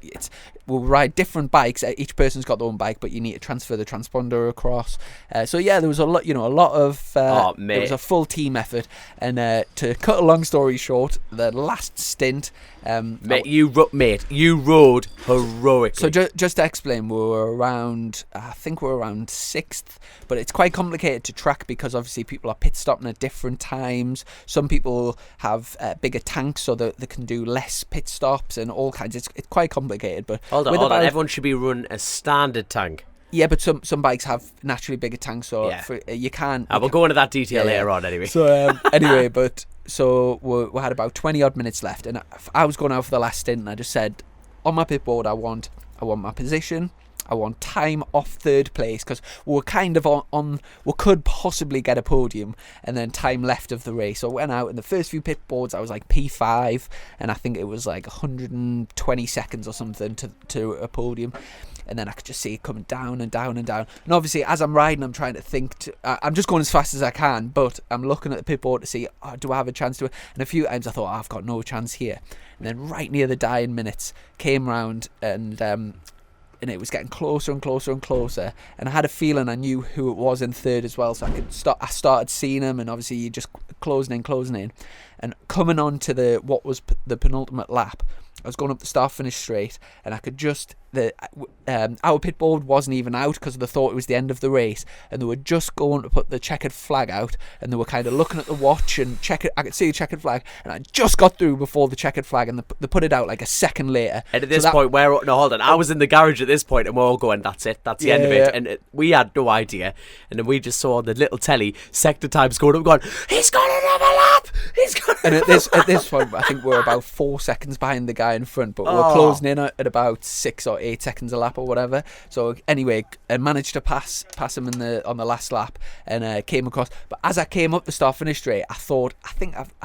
we'll ride different bikes. Each person's got their own bike, but you need to transfer the transponder across. So yeah, there was a lot. A lot of. It was a full team effort. And to cut a long story short, the last stint. You rode heroically. So just to explain, I think we're around 6th, but it's quite complicated to track because obviously people are pit stopping at different times. Some people have bigger tanks so that they can do less pit stops and all kinds. It's quite complicated. But hold on. Everyone should be running a standard tank. Yeah, but some bikes have naturally bigger tanks, so you can't. We'll go into that detail later on anyway. So anyway, so we had about 20 odd minutes left, and I was going out for the last stint, and I just said on my pit board, I want my position. I want time off 3rd place because we were kind of on. We could possibly get a podium, and then time left of the race. So I went out in the first few pit boards. I was like P5, and I think it was like 120 seconds or something to a podium. And then I could just see it coming down and down and down. And obviously, as I'm riding, I'm trying to think. I'm just going as fast as I can, but I'm looking at the pit board to see, do I have a chance to it? And a few times I thought, I've got no chance here. And then right near the dying minutes, came round and it was getting closer and closer and closer. And I had a feeling I knew who it was in 3rd as well, so I started seeing him, and obviously you're just closing in. And coming on to the penultimate lap, I was going up the start-finish straight, and I could just... our pit board wasn't even out because they thought it was the end of the race, and they were just going to put the checkered flag out, and they were kind of looking at the watch and I could see the checkered flag, and I just got through before the checkered flag, and they put it out like a second later. And at this point, hold on, I was in the garage at this point, and we're all going, that's it, that's the end of it, and we had no idea, and then we just saw on the little telly sector times going up, going, he's got another lap, and at this point, I think we're about 4 seconds behind the guy in front, but we're closing in at about 6 or 8 seconds a lap or whatever. So anyway, I managed to pass him on the last lap, and came across. But as I came up the start finish straight, I thought, I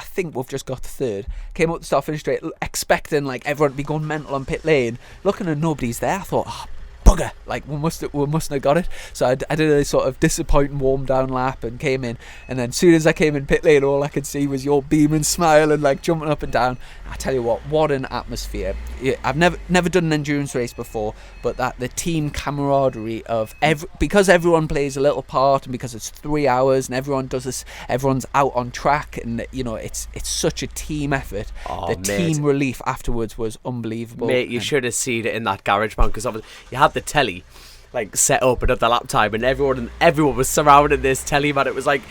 think we've just got 3rd. Came up the start finish straight, expecting like everyone to be going mental on pit lane, looking and nobody's there. I thought, bugger, like we mustn't have got it. So I did a sort of disappointing warm down lap and came in, and then as soon as I came in pit lane, all I could see was your beaming smile and like jumping up and down. I tell you what an atmosphere. I've never done an endurance race before, but the team camaraderie of because everyone plays a little part, and because it's 3 hours and everyone does this, everyone's out on track, and it's such a team effort. Team relief afterwards was unbelievable. Mate, you should have seen it in that garage, man, because obviously you had the telly like set up and at the lap time, and everyone was surrounding this telly, man. It was like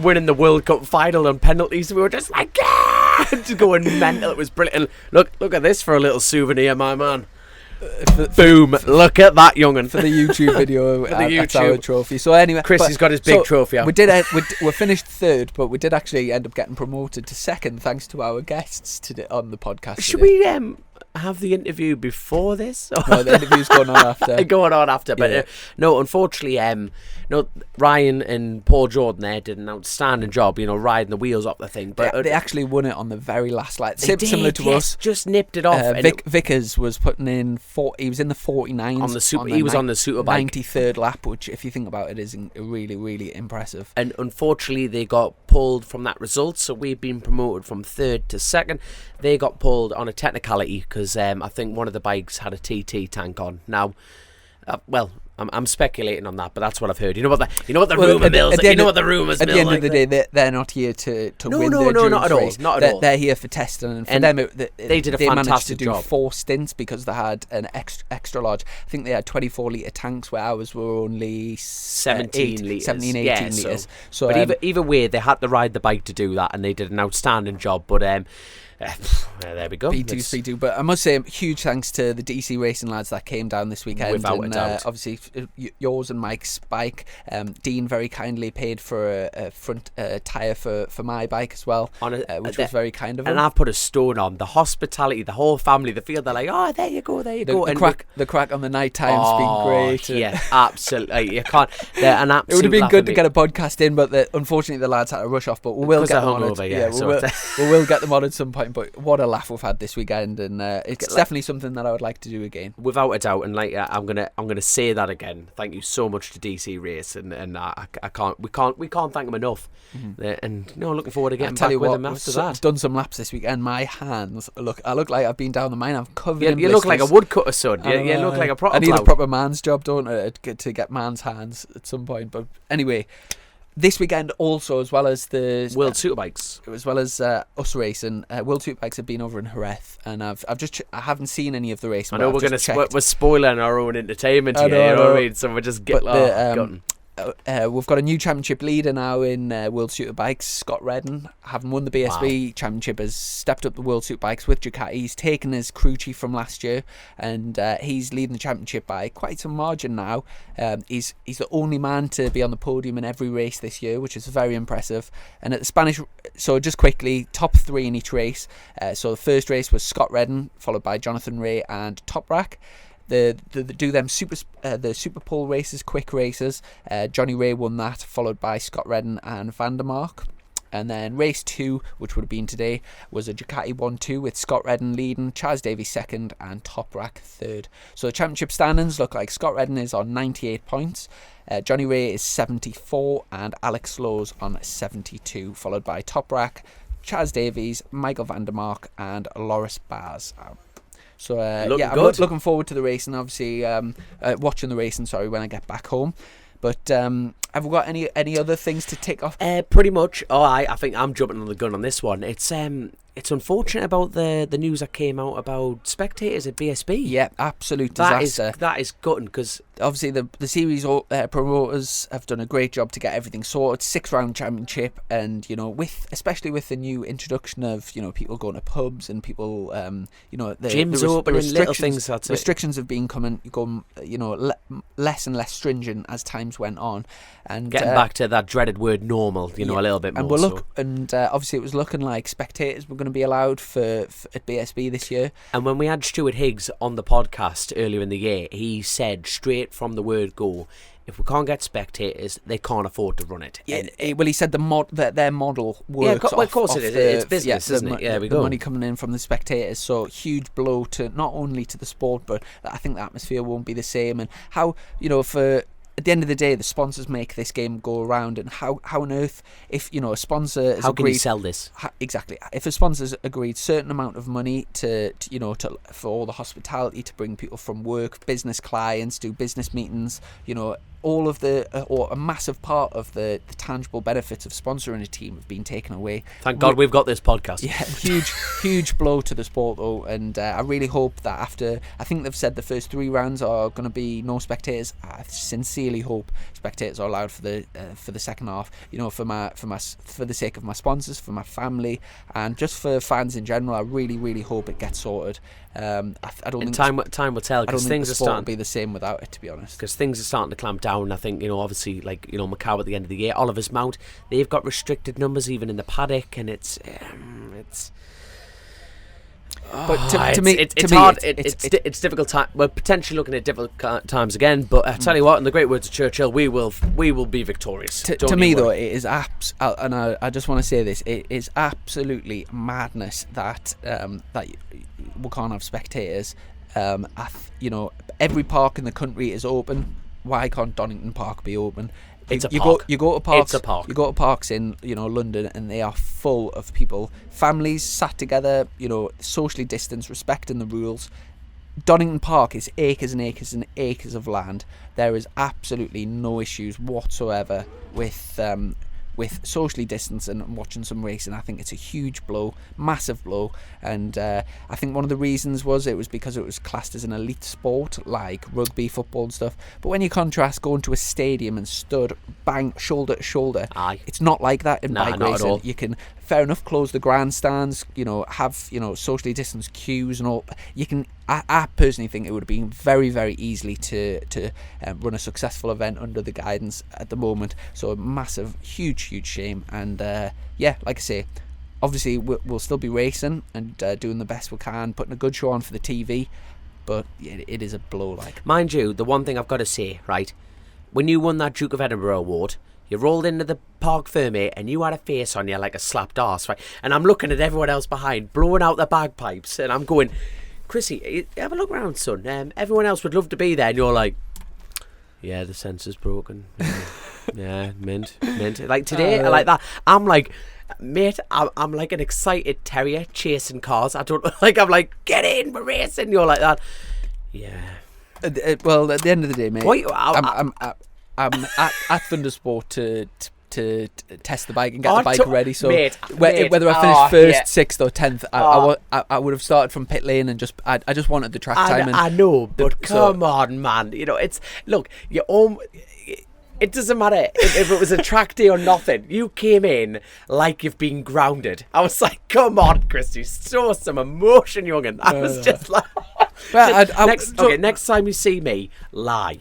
winning the World Cup final on penalties. We were just like, just going mental. It was brilliant. And look at this for a little souvenir, my man. Boom! Look at that, young'un. For the YouTube video, that's our trophy. So anyway, Chrissy's got his big trophy out. We finished 3rd, but we did actually end up getting promoted to 2nd thanks to our guests on the podcast. Should we have the interview before this? No, the interview's going on after. But no, unfortunately, Ryan and Paul Jordan there did an outstanding job, riding the wheels up the thing. But they actually won it on the very last lap. Similar to us, just nipped it off. Vickers was putting in he was in the 49s on the super. He was on the Superbike 93rd lap, which, if you think about it, is really, really impressive. And unfortunately, they got pulled from that result. So we've been promoted from 3rd to 2nd. They got pulled on a technicality because I think one of the bikes had a TT tank on. Now, I'm speculating on that, but that's what I've heard. You know what the rumour mills. You know what the rumours. At the end of the day, they're not here to win the endurance race. Not at all. They're here for testing, and for them, they did a fantastic managed to do job. 4 stints because they had an extra large. I think they had 24-litre tanks, where ours were only 17 litres. 18 litres. So but either way, they had to ride the bike to do that, and they did an outstanding job. But There we go. B2, C2. But I must say, huge thanks to the DC Racing lads that came down this weekend. Without a doubt. Obviously, yours and Mike's bike. Dean very kindly paid for a front tyre for my bike as well, which was very kind of him. And I've put a stone on. The hospitality, the whole family, they feel they're like, oh, there you go. The crack on the night time's been great. Yeah, absolutely. You can't. It would have been good to get a podcast in, but unfortunately the lads had to rush off. But we will get them on. We will get them on at some point. But what a laugh we've had this weekend, and it's definitely something that I would like to do again, without a doubt. And I'm gonna say that again. Thank you so much to DC Race, and we can't thank them enough. And looking forward to getting back with them after that. I've done some laps this weekend. My hands I look like I've been down the mine. I'm covered in blisters. You look like a woodcutter, son. You look like a proper. I need a proper man's job, don't I, to get man's hands at some point. But anyway, this weekend also, as well as the World Superbikes, as well as us racing, World Superbikes have been over in Jerez, and I haven't seen any of the race. I know we're spoiling our own entertainment here. You know what I mean? So we're just getting. We've got a new championship leader now in World Superbikes, Scott Redden. Having won the BSB championship, has stepped up the World Superbikes with Ducati. He's taken his crew chief from last year, and he's leading the championship by quite some margin now. He's the only man to be on the podium in every race this year, which is very impressive. And at the Spanish, so just quickly, top three in each race. So the first race was Scott Redden, followed by Jonathan Ray and Toprak. The Super Pole races, quick races. Johnny Ray won that, followed by Scott Redden and Vandermark. And then race 2, which would have been today, was a Ducati 1-2 with Scott Redden leading, Chaz Davies second, and Toprak third. So the championship standings look like Scott Redden is on 98 points, Johnny Ray is 74, and Alex Lowe's on 72, followed by Toprak, Chaz Davies, Michael Vandermark, and Loris Baz. So I'm looking forward to the racing. Obviously, watching the racing. Sorry, when I get back home. But have we got any other things to tick off? Pretty much. I think I'm jumping on the gun on this one. It's unfortunate about the news that came out about spectators at BSB. Yeah, absolute disaster. That is gutting, because obviously the series promoters have done a great job to get everything sorted. 6-round championship, and especially with the new introduction of people going to pubs and people the gyms opening, little things. That's restrictions have been going less and less stringent as times went on, and getting back to that dreaded word normal. A little bit more. And obviously it was looking like spectators were going to be allowed for at BSB this year. And when we had Stuart Higgs on the podcast earlier in the year, he said straight from the word go, if we can't get spectators, they can't afford to run it. Yeah, he said their model works. Yeah, of course it is. It's business, isn't it? Yeah, the money coming in from the spectators. So huge blow to not only to the sport, but I think the atmosphere won't be the same. And how for. At the end of the day, the sponsors make this game go around, and how on earth, if a sponsor has how agreed, can you sell this? Exactly, if a sponsor's agreed certain amount of money to for all the hospitality, to bring people from work, business clients, do business meetings, all of or a massive part of the tangible benefits of sponsoring a team have been taken away. Thank God we've got this podcast. Yeah, huge blow to the sport though, and I really hope that after, I think they've said the first 3 rounds are going to be no spectators. I sincerely hope spectators are allowed for the second half. For the sake of my sponsors, for my family, and just for fans in general. I really hope it gets sorted. I don't think time will tell, because things are starting to be the same without it, to be honest. Because things are starting to clamp down. I think obviously, Macau at the end of the year, Oliver's Mount, they've got restricted numbers even in the paddock, and it's. But to me, it's hard. It's difficult time. We're potentially looking at difficult times again. But I tell you what, in the great words of Churchill, we will be victorious. To me, though, it is and I just want to say this: it is absolutely madness that we can't have spectators. Every park in the country is open. Why can't Donington Park be open? It's a park. You go to parks. It's a park. You go to parks in London, and they are full of people, families sat together, socially distanced, respecting the rules. Donington Park is acres and acres and acres of land. There is absolutely no issues whatsoever with socially distancing and watching some racing. I think it's a huge blow, massive blow, and I think one of the reasons was because it was classed as an elite sport like rugby, football and stuff. But when you contrast going to a stadium and stood bang shoulder to shoulder, Aye. it's not like that in bike not racing. at all. You can fair enough, close the grandstands, have, socially distanced queues and all. You can, I personally think it would have been very, very easily to run a successful event under the guidance at the moment. So a massive, huge shame. And like I say, obviously we'll still be racing and doing the best we can, putting a good show on for the TV. But it is a blow, like. Mind you, the one thing I've got to say, right, when you won that Duke of Edinburgh award, you rolled into the Parc Fermé and you had a face on you like a slapped arse, right? And I'm looking at everyone else behind, blowing out their bagpipes, and I'm going, Chrissy, have a look around, son. Everyone else would love to be there. And you're like, yeah, the sensor's broken. Yeah, mint. Like today, I like that. I'm like, mate, I'm like an excited terrier chasing cars. I'm like, get in, we're racing. You're like that. Yeah. Well, at the end of the day, mate, Wait, I'm at Thundersport to test the bike and get the bike ready. So whether I finish first, sixth, or 10th, I would have started from pit lane and I just wanted the track time. I know, but come on, man. It doesn't matter if it was a track day or nothing. You came in like you've been grounded. I was like, come on, Christy, show some emotion, young'un. I was just like... next time you see me, lie.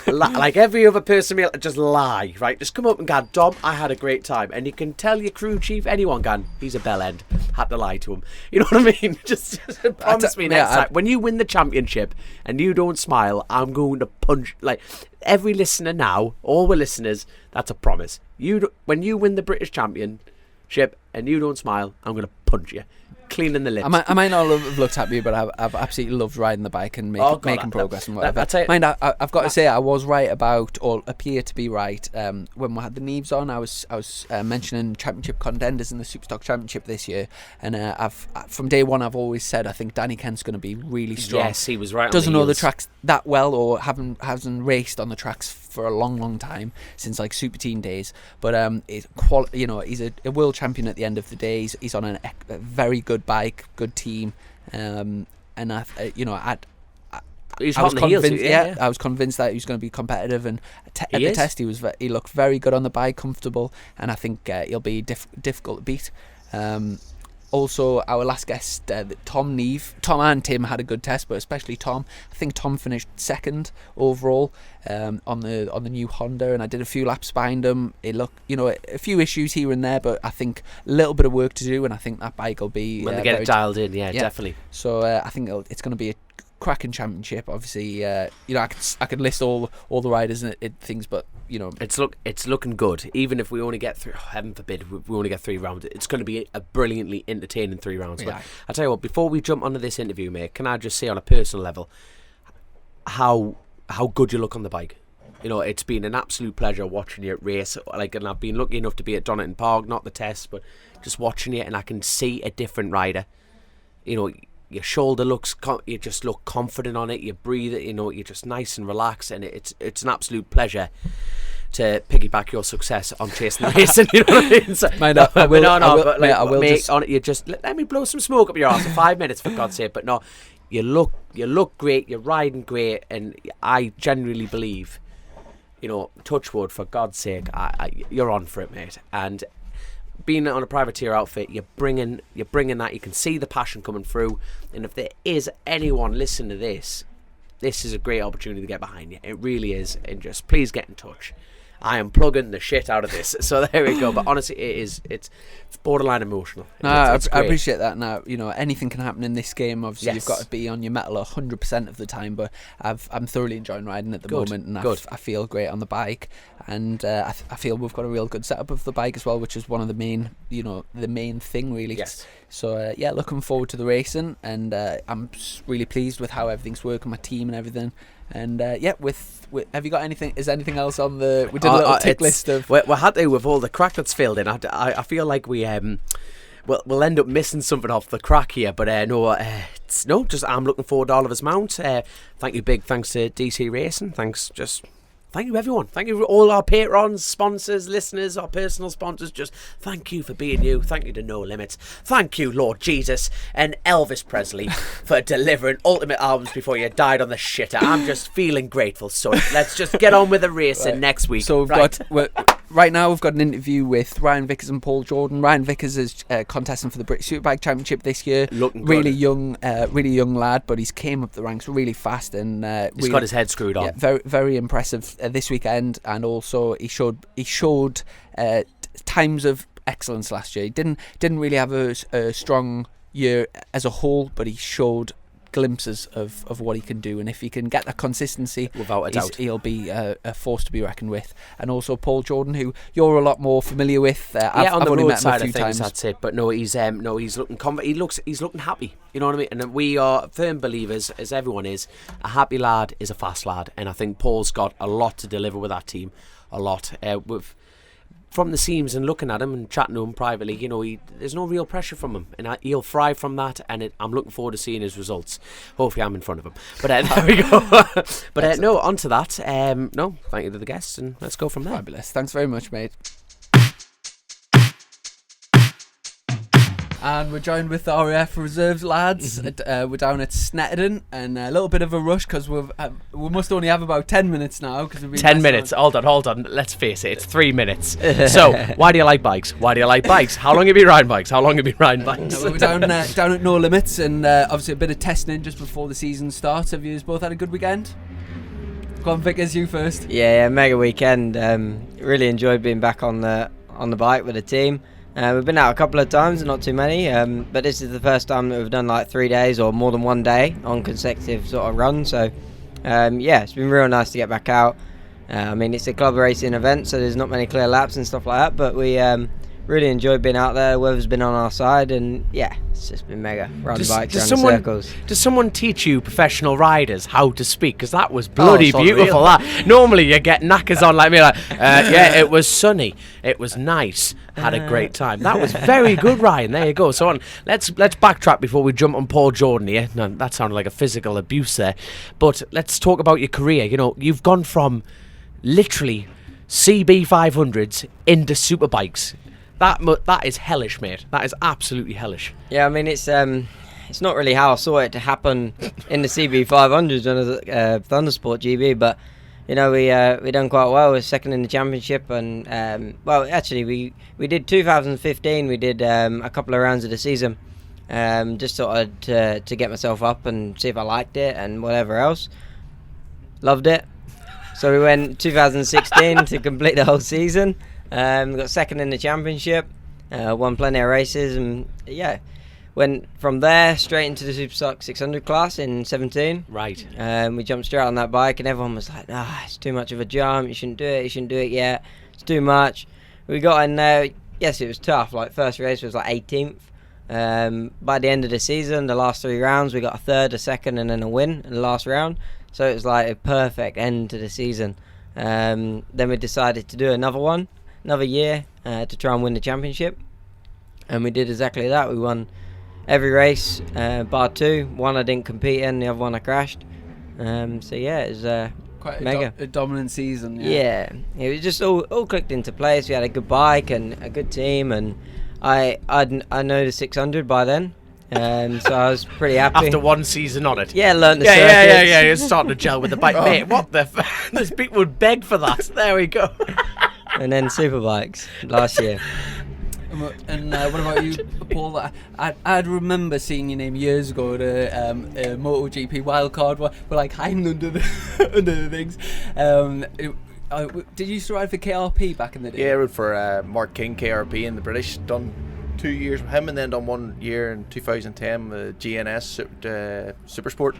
Like every other person, just lie, right? Just come up and go, Dom, I had a great time. And you can tell your crew chief, anyone, he's a bell end. Had to lie to him. You know what I mean? Just promise me next time. When you win the championship and you don't smile, I'm going to punch, like... Every listener now, all the listeners, that's a promise. When you win the British Championship and you don't smile, I'm going to punch you. Cleaning the lips. I might not have looked at you, but I've absolutely loved riding the bike and making progress and whatever. I've got to say, I was right about, or appear to be right, when we had the Neves on. I was mentioning championship contenders in the Superstock Championship this year, and from day one I've always said I think Danny Kent's going to be really strong. Yes, he was right. Doesn't know the tracks that well, or hasn't raced on the tracks for a long time, since like Super Teen days. But he's a world champion at the end of the day. He's on a very good bike, good team, and I was convinced. I was convinced that he was going to be competitive, and at the test he looked very good on the bike, comfortable, and I think he'll be difficult to beat. Also, our last guest, Tom Neve. Tom and Tim had a good test, but especially Tom. I think Tom finished second overall on the new Honda, and I did a few laps behind him. It looked, a few issues here and there, but I think a little bit of work to do, and I think that bike will be when they get it dialed in. Yeah, definitely. So I think it's going to be a cracking championship. Obviously, I could list all the riders and things, but it's looking good. Even if we only get through, heaven forbid, we only get 3 rounds, it's going to be a brilliantly entertaining 3 rounds. Yeah. But I tell you what, before we jump onto this interview, mate, can I just say on a personal level how good you look on the bike? It's been an absolute pleasure watching you race. And I've been lucky enough to be at Donington Park, not the test, but just watching you, and I can see a different rider. Your shoulder you just look confident on it. You breathe it. You're just nice and relaxed, and it's an absolute pleasure to piggyback your success on Chasin racing. You know what I mean? So, I will. You just let me blow some smoke up your arse for 5 minutes, for God's sake. But no, you look great. You're riding great, and I genuinely believe, touch wood, for God's sake, you're on for it, mate. And being on a privateer outfit, you're bringing that. You can see the passion coming through, and if there is anyone listening to this is a great opportunity to get behind you. It really is, and just please get in touch. I am plugging the shit out of this. So there we go. But honestly, it's borderline emotional. I appreciate that. Now, anything can happen in this game. Obviously, You've got to be on your mettle 100% of the time. But I'm thoroughly enjoying riding at the moment, and I feel great on the bike. And I feel we've got a real good setup of the bike as well, which is one of the main, the main thing really. Yes. So looking forward to the racing, and I'm really pleased with how everything's working, my team and everything. And have you got anything? Is anything else on the? We did a little tick list of. We had to, with all the crack that's filled in. I feel like we'll end up missing something off the crack here. But just I'm looking forward to Oliver's mount. Thank you, big thanks to DC Racing. Thank you, everyone. Thank you, all our patrons, sponsors, listeners, our personal sponsors. Just thank you for being you. Thank you to No Limits. Thank you, Lord Jesus and Elvis Presley, for delivering ultimate albums before you died on the shitter. I'm just feeling grateful. So let's just get on with the racing next week. So we've got right now we've got an interview with Ryan Vickers and Paul Jordan. Ryan Vickers is contesting for the British Superbike Championship this year. Looking really good. really young lad, but he's came up the ranks really fast and He's got his head screwed on. Yeah, very very impressive this weekend, and also he showed times of excellence last year. He didn't really have a strong year as a whole, but he showed glimpses of what he can do, and if he can get that consistency, Without a doubt, he'll be a force to be reckoned with. And also Paul Jordan, who you're a lot more familiar with. I've only only met him a side few of things, times. that's it. But no, he's looking he's looking happy. You know what I mean? And we are firm believers, as everyone is. A happy lad is a fast lad, and I think Paul's got a lot to deliver with that team. A lot. From the seams and looking at him and chatting to him privately, you know, there's no real pressure from him, and he'll thrive from that. And I'm looking forward to seeing his results. Hopefully, I'm in front of him. But there we go. But no, on to that. No, thank you to the guests, and let's go from there. Fabulous. Thanks very much, mate. And we're joined with the RAF Reserves lads. We're down at Snetterton, and a little bit of a rush because we must only have about 10 minutes now. Cause we've been 10 minutes. Hold on. Let's face it, it's 3 minutes. So, why do you like bikes? How long have you riding bikes? We're down at No Limits, and obviously a bit of testing just before the season starts. Have you both had a good weekend? Go on, Vickers, you first. Yeah, mega weekend. Really enjoyed being back on the bike with the team. We've been out a couple of times, not too many, but this is the first time that we've done like 3 days or more than 1 day on consecutive sort of run. So, it's been real nice to get back out. I mean, it's a club racing event, so there's not many clear laps and stuff like that, but we really enjoyed being out there. The weather's been on our side, and yeah, it's just been mega. Riding bikes around the circles. Does someone teach you professional riders how to speak? Because that was bloody beautiful. unreal. That normally you get knackers on like me, like yeah, it was sunny, it was nice, had a great time. That was very good, Ryan. There you go. So let's backtrack before we jump on Paul Jordan here. No, that sounded like a physical abuse there, but let's talk about your career. You know, you've gone from literally CB 500s into superbikes. That is hellish, mate. That is absolutely hellish. Yeah, I mean, it's not really how I saw it to happen in the CB 500s on the Thundersport GB, but you know, we done quite well. We're second in the championship, and well, actually, we did 2015. We did a couple of rounds of the season, just sort of to get myself up and see if I liked it and whatever else. Loved it. So we went 2016 to complete the whole season. Got second in the championship, won plenty of races, and yeah, went from there straight into the Superstock 600 class in 17. Right. We jumped straight on that bike, and everyone was like, it's too much of a jump, you shouldn't do it yet, it's too much. We got in there, yes, it was tough. Like, first race was like 18th. By the end of the season, the last 3 rounds, we got a third, a second, and then a win in the last round. So it was like a perfect end to the season. Then we decided to do another year to try and win the championship, and we did exactly that. We won every race bar 2. One I didn't compete in, the other one I crashed. So yeah, it was Quite mega. a dominant season. Yeah, it was just all clicked into place. We had a good bike and a good team, and I know the 600 by then. So I was pretty happy. After one season on it. Yeah, learned the circuits. Yeah. You're starting to gel with the bike. Mate, what the Those people would beg for that. There we go. And then Superbikes last year. And what about you, Paul? I'd remember seeing your name years ago at a MotoGP wildcard. We're like hiding under the things. Did you used to ride for KRP back in the day? Yeah, I rode for Mark King, KRP in the British. Done 2 years with him, and then done 1 year in 2010 with GNS Supersport.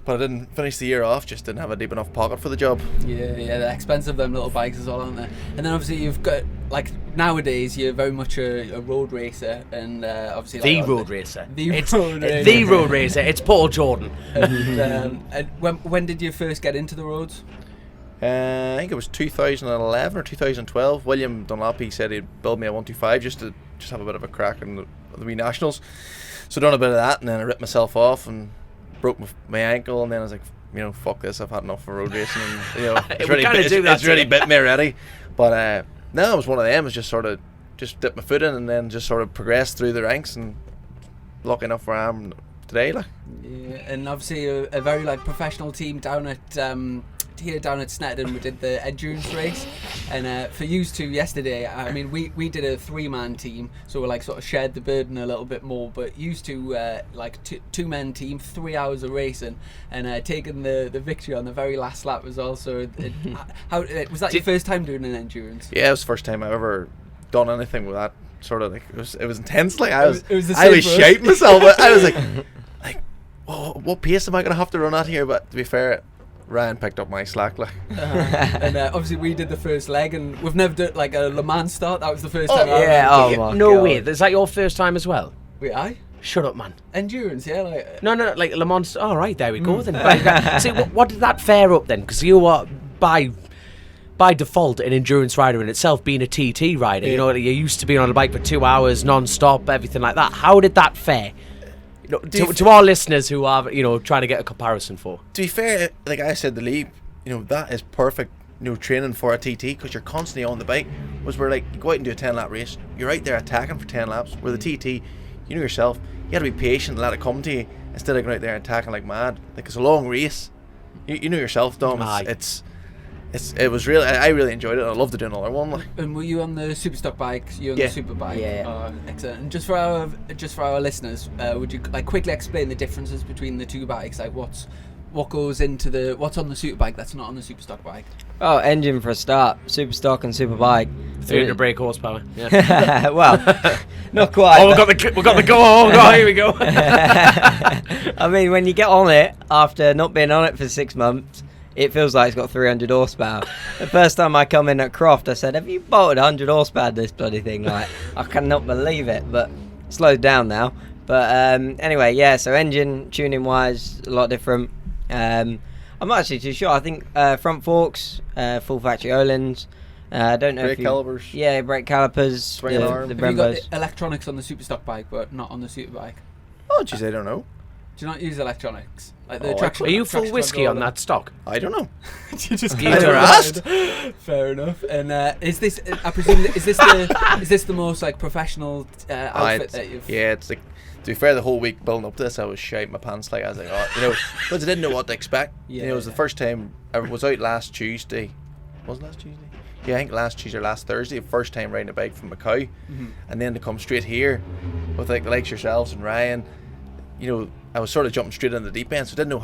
But I didn't finish the year off, just didn't have a deep enough pocket for the job. Yeah, they're expensive, them little bikes as well, aren't they? And then obviously you've got, like, nowadays you're very much a road racer, and obviously the like, road racer. The road racer. It's Paul Jordan. And when did you first get into the roads? I think it was 2011 or 2012. William Dunlop said he'd build me a 125 just to have a bit of a crack in the wee nationals. So done a bit of that, and then I ripped myself off and broke my ankle, and then I was like, fuck this, I've had enough of road racing, and it's really bit me already. But no, it was one of them. It was just dipped my foot in, and then just sort of progressed through the ranks, and lucky enough where I am today. Like, yeah, and obviously a very like professional team down at Snetterton. We did the endurance race. And for you two yesterday, I mean, we did a 3-man team, so we like sort of shared the burden a little bit more. But you two, like 2-man team, 3 hours of racing, and taking the victory on the very last lap was also. How was that your first time doing an endurance? Yeah, it was the first time I've ever done anything with that sort of like. It was intense. Like I was shouting myself. But I was like, oh, what pace am I gonna have to run at here? But to be fair, Ryan picked up my slack. Like, and obviously we did the first leg, and we've never done like a Le Mans start. That was the first time. Yeah. Oh my No God. way. Is that your first time as well? Wait, I Shut up, man. endurance, yeah, like. No, like Le Mans. All right, there we go then. See, what did that fare up then? Because you are by default an endurance rider in itself, being a TT rider. You know, you're used to being on a bike for 2 hours non-stop, everything like that. How did that fare? You know, to our listeners who are, trying to get a comparison for. to be fair, like I said, the leap, that is perfect. Training for a TT because you're constantly on the bike. Was where like you go out and do a 10-lap race, you're out there attacking for 10 laps. Where the TT, you know yourself, you got to be patient and let it come to you instead of going out there and attacking like mad. Like it's a long race. You know yourself, Dom. It was really. I really enjoyed it. I'd love to do another one. Like. And were you on the Superstock bike? You on the Superbike? Yeah. Oh, excellent. And just for our listeners, would you like quickly explain the differences between the two bikes? Like what goes into what's on the Superbike that's not on the Superstock bike? Oh, engine for a start. Superstock and Superbike. 300 brake horsepower. Yeah. Well, not quite. Oh, we got the go. Oh God, here we go. I mean, when you get on it after not being on it for 6 months, it feels like it's got 300 horsepower. The first time I come in at Croft, I said, "Have you bolted 100 horsepower to this bloody thing?" Like, I cannot believe it. But it's slowed down now. But anyway, yeah. So engine tuning wise, a lot different. I'm not actually too sure. I think front forks, full factory Öhlins. I don't know Brake calipers. Yeah, brake calipers. Swinging arm. The Have you got Brembos. the electronics on the Superstock bike, but not on the Superbike? Oh, jeez, I don't know. Do you not use electronics? Like the Oh, traction. Are you full traction whiskey on controller? that stock? I don't know. You just You can't never asked. Fair enough. And is this? I presume is this the most like professional outfit that you've? Yeah, it's like. To be fair, the whole week building up to this, I was shouting my pants like I was like, because I didn't know what to expect. Yeah, it was the first time I was out last Tuesday. Was it last Tuesday? Yeah, I think last Tuesday or last Thursday. First time riding a bike from Macau, and then to come straight here with like the likes yourselves and Ryan. I was sort of jumping straight into the deep end, so I didn't know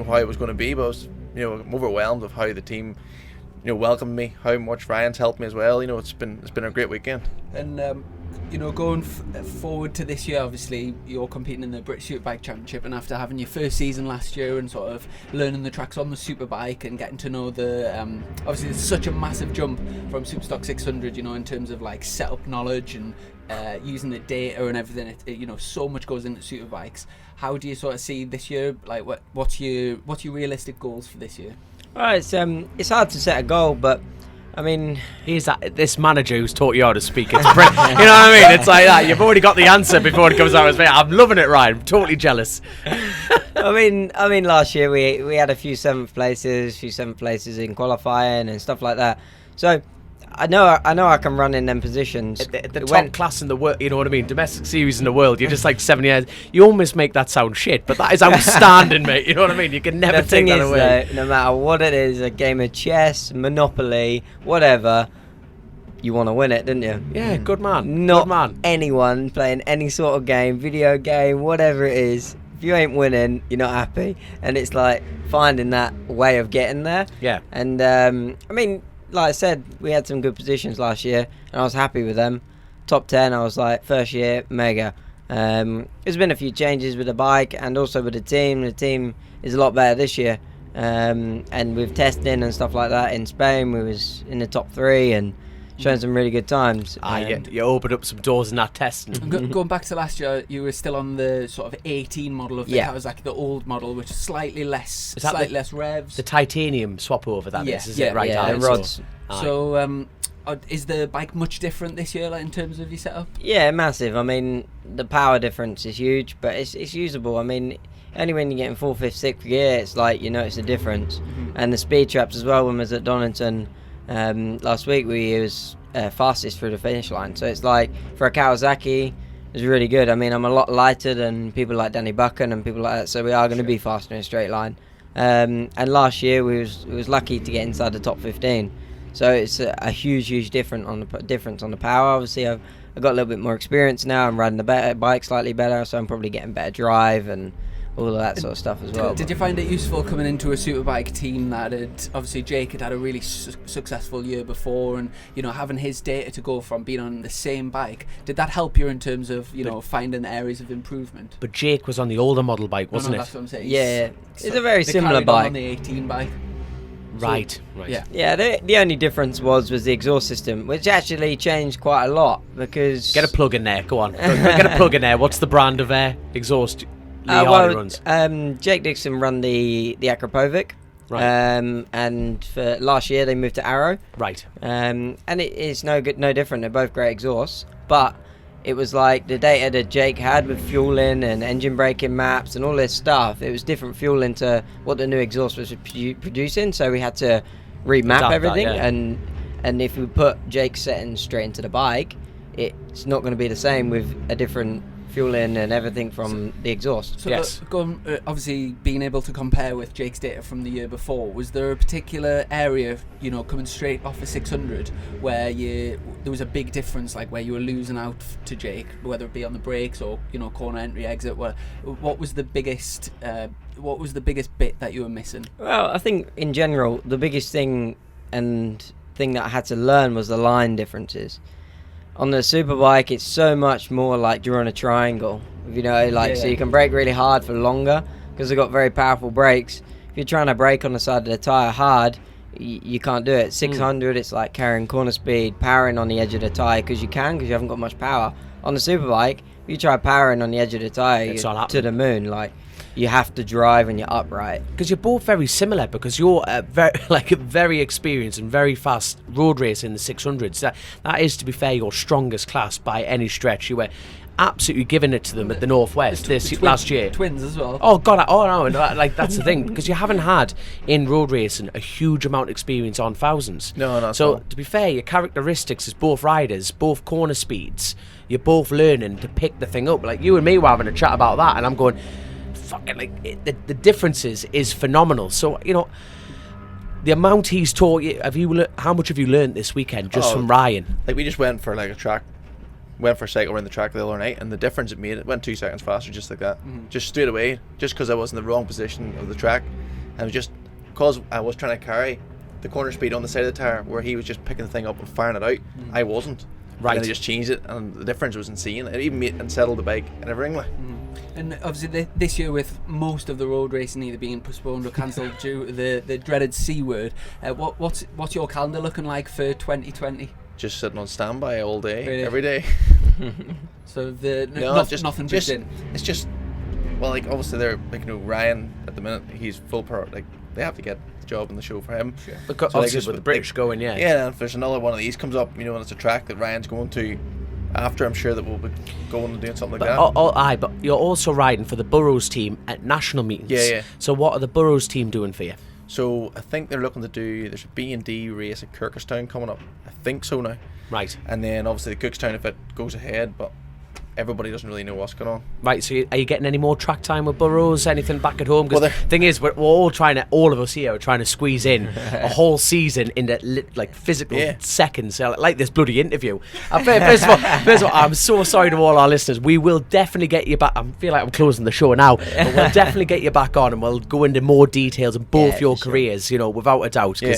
how it was going to be. But I was, I'm overwhelmed of how the team, welcomed me, how much Ryan's helped me as well. It's been a great weekend. And going forward to this year, obviously you're competing in the British Superbike Championship, and after having your first season last year and sort of learning the tracks on the Superbike and getting to know the obviously there's such a massive jump from Superstock 600, in terms of like setup knowledge and using the data and everything. So much goes into Superbikes. How do you sort of see this year? Like, what's your realistic goals for this year? Right, it's hard to set a goal, but I mean, Here's this manager who's taught you how to speak. It's you know what I mean? It's like that. You've already got the answer before it comes out as me. I'm loving it, Ryan. I'm totally jealous. I mean, last year we had a few seventh places in qualifying and stuff like that. So I know I can run in them positions. The top class in the world, you know what I mean? Domestic series in the world. You're just like 7 years. You almost make that sound shit, but that is outstanding, mate. You know what I mean? You can never The thing take that is, away. though, no matter what it is, a game of chess, Monopoly, whatever, you want to win it, don't you? Yeah, good man. Not good man. anyone playing any sort of game, video game, whatever it is. If you ain't winning, you're not happy, and it's like finding that way of getting there. Yeah. And I mean, like I said, we had some good positions last year, and I was happy with them. Top 10, I was like, first year, mega. There's been a few changes with the bike and also with the team. The team is a lot better this year. And with testing and stuff like that in Spain, we was in the top 3 and showing some really good times. You opened up some doors in that test. Going back to last year, you were still on the sort of 18 model of the Kawasaki, the old model, which is slightly less, less revs. The titanium swap over is it? Right, the rods. So, is the bike much different this year, like in terms of your setup? Yeah, massive. I mean, the power difference is huge, but it's usable. I mean, only when you're getting 4th, 5th, 6th gear, it's like you notice the difference. And the speed traps as well. When we was at Donington last week, we was fastest through the finish line. So it's like for a Kawasaki, it's really good. I mean, I'm a lot lighter than people like Danny Buchan and people like that, so we are going to be faster in a straight line. And last year we was lucky to get inside the top 15. So it's a huge difference on the power. Obviously, I've got a little bit more experience now. I'm riding the bike slightly better, so I'm probably getting better drive and all of that sort of stuff as well. Did you find it useful coming into a Superbike team that had, obviously Jake had a really successful year before, and having his data to go from being on the same bike, did that help you in terms of finding areas of improvement? But Jake was on the older model bike, wasn't it? That's what I'm saying. Yeah, it's a very similar bike. On the 18 bike. Right. Yeah. The only difference was the exhaust system, which actually changed quite a lot because. Get a plug in there. Go on. Get a plug in there. What's the brand of exhaust? Jake Dixon run the Akrapovic, right? And for last year they moved to Arrow, right? And it is no different. They're both great exhausts, but it was like the data that Jake had with fueling and engine braking maps and all this stuff. It was different fueling to what the new exhaust was producing, so we had to remap Adapt everything. that, yeah. And if we put Jake's settings straight into the bike, it's not going to be the same with a different fueling and everything from the exhaust. So yes. Obviously being able to compare with Jake's data from the year before, was there a particular area, coming straight off a 600 where there was a big difference, like where you were losing out to Jake, whether it be on the brakes or corner entry exit? What was the biggest bit that you were missing? Well, I think in general the biggest thing that I had to learn was the line differences. On the Superbike, it's so much more like drawing a triangle, so you can brake really hard for longer because they've got very powerful brakes. If you're trying to brake on the side of the tyre hard, you can't do it. 600, it's like carrying corner speed, powering on the edge of the tyre because you haven't got much power. On the Superbike, if you try powering on the edge of the tyre, you're to the moon. Like, you have to drive and you're upright. Because you're both very similar, because you're very experienced and very fast road race in the 600s. That is, to be fair, your strongest class by any stretch. You were absolutely giving it to them at the Northwest last year. Twins as well. Oh God! That's the thing, because you haven't had in road racing a huge amount of experience on thousands. No. So to be fair, your characteristics as both riders, both corner speeds, you're both learning to pick the thing up. Like you and me were having a chat about that, and I'm going, the differences is phenomenal. So the amount he's taught you. How much have you learned this weekend just from Ryan? Like, we just went for a cycle around the track the other night, and the difference it made, it went 2 seconds faster just like that. Just straight away, just because I was in the wrong position of the track, and just because I was trying to carry the corner speed on the side of the tyre where he was just picking the thing up and firing it out. I wasn't. Right. And I just changed it, and the difference was insane. It even made and settled the bike and everything. And obviously this year, with most of the road racing either being postponed or cancelled due to the dreaded C word, what's your calendar looking like for 2020? Just sitting on standby all day, Really? every day. So nothing booked in. It's just, well, like, obviously they're Ryan at the minute, he's full power. Like, they have to get the job and the show for him. Sure. Because obviously with the British going, yeah. Yeah, and if there's another one of these comes up, and it's a track that Ryan's going to after, I'm sure that we'll be going and doing something like that. But you're also riding for the Burrows team at national meetings. Yeah. So what are the Burrows team doing for you? So I think they're looking to there's a B&D race at Kirkestown coming up. I think so now. Right. And then obviously the Cookstown if it goes ahead, but everybody doesn't really know what's going on. Right, so are you getting any more track time with Burrows? Anything back at home? Because the thing is, we're all all of us here are trying to squeeze in a whole season into physical seconds, like this bloody interview. First of all, I'm so sorry to all our listeners. We will definitely get you back. I feel like I'm closing the show now, but we'll definitely get you back on, and we'll go into more details in both your careers, without a doubt. Yeah.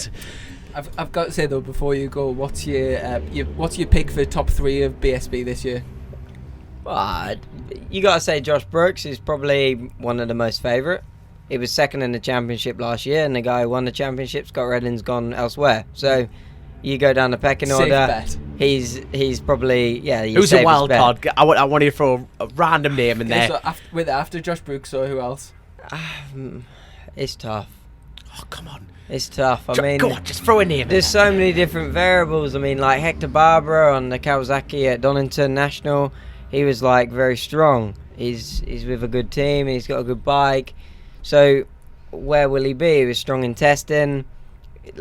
I've got to say though, before you go, what's your pick for top 3 of BSB this year? Well, you got to say Josh Brooks is probably one of the most favourite. He was second in the championship last year, and the guy who won the championship, Scott Redding's gone elsewhere. So you go down the pecking order. Bet. He's probably Who's a wild card? I want you to throw a random name in there. So after Josh Brooks, or who else? It's tough. Oh, come on. It's tough. Go on, just throw a name. There's so many different variables. I mean, like Hector Barbara on the Kawasaki at Donington National. He was very strong. He's with a good team. He's got a good bike. So where will he be? He was strong in testing.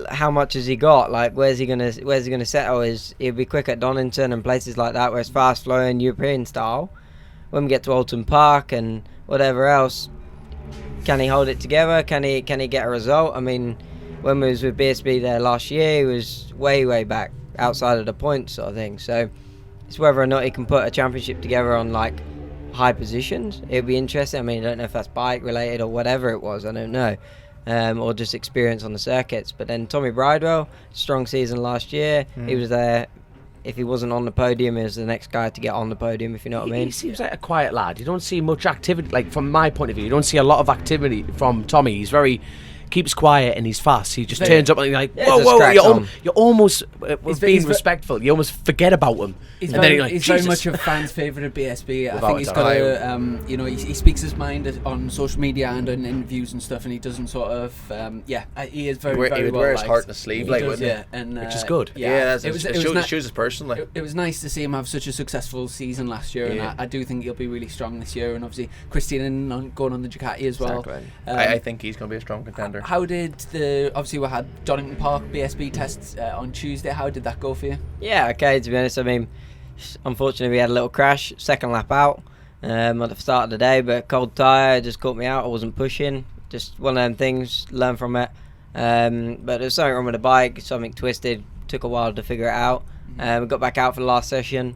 How much has he got? Where's he gonna settle? He'll be quick at Donington and places like that where it's fast flowing European style. When we get to Donington Park and whatever else, can he hold it together? Can he get a result? I mean, when we was with BSB there last year, he was way back outside of the points sort of thing. So it's whether or not he can put a championship together on like high positions. It'd be interesting. I mean, I don't know if that's bike related or whatever it was. I don't know. Or just experience on the circuits. But then Tommy Bridewell, strong season last year. He was there. If he wasn't on the podium, he was the next guy to get on the podium, if you know what I mean. He seems like a quiet lad. You don't see much activity, like from my point of view, you don't see a lot of activity from Tommy. He's very... keeps quiet and he's fast. He just turns up and you're like, whoa, you're almost being respectful. You almost forget about him. He's like, very much a fan's favourite at BSB. I think he's got a, he speaks his mind on social media and in interviews and stuff, and he doesn't sort of, he is very, very well. He would wear his heart in his sleeve, like, wouldn't he? Yeah, and, which is good. Yeah, it shows his person. Like. It was nice to see him have such a successful season last year, and I do think he'll be really strong this year. And obviously, Christian going on the Ducati as well. Exactly. I think he's going to be a strong contender. How did obviously we had Donington Park BSB tests on Tuesday. How did that go for you? Yeah, okay, to be honest, I mean, unfortunately we had a little crash, second lap out at the start of the day, but cold tyre just caught me out. I wasn't pushing, just one of them things, learn from it. But there's something wrong with the bike, something twisted, took a while to figure it out. We got back out for the last session,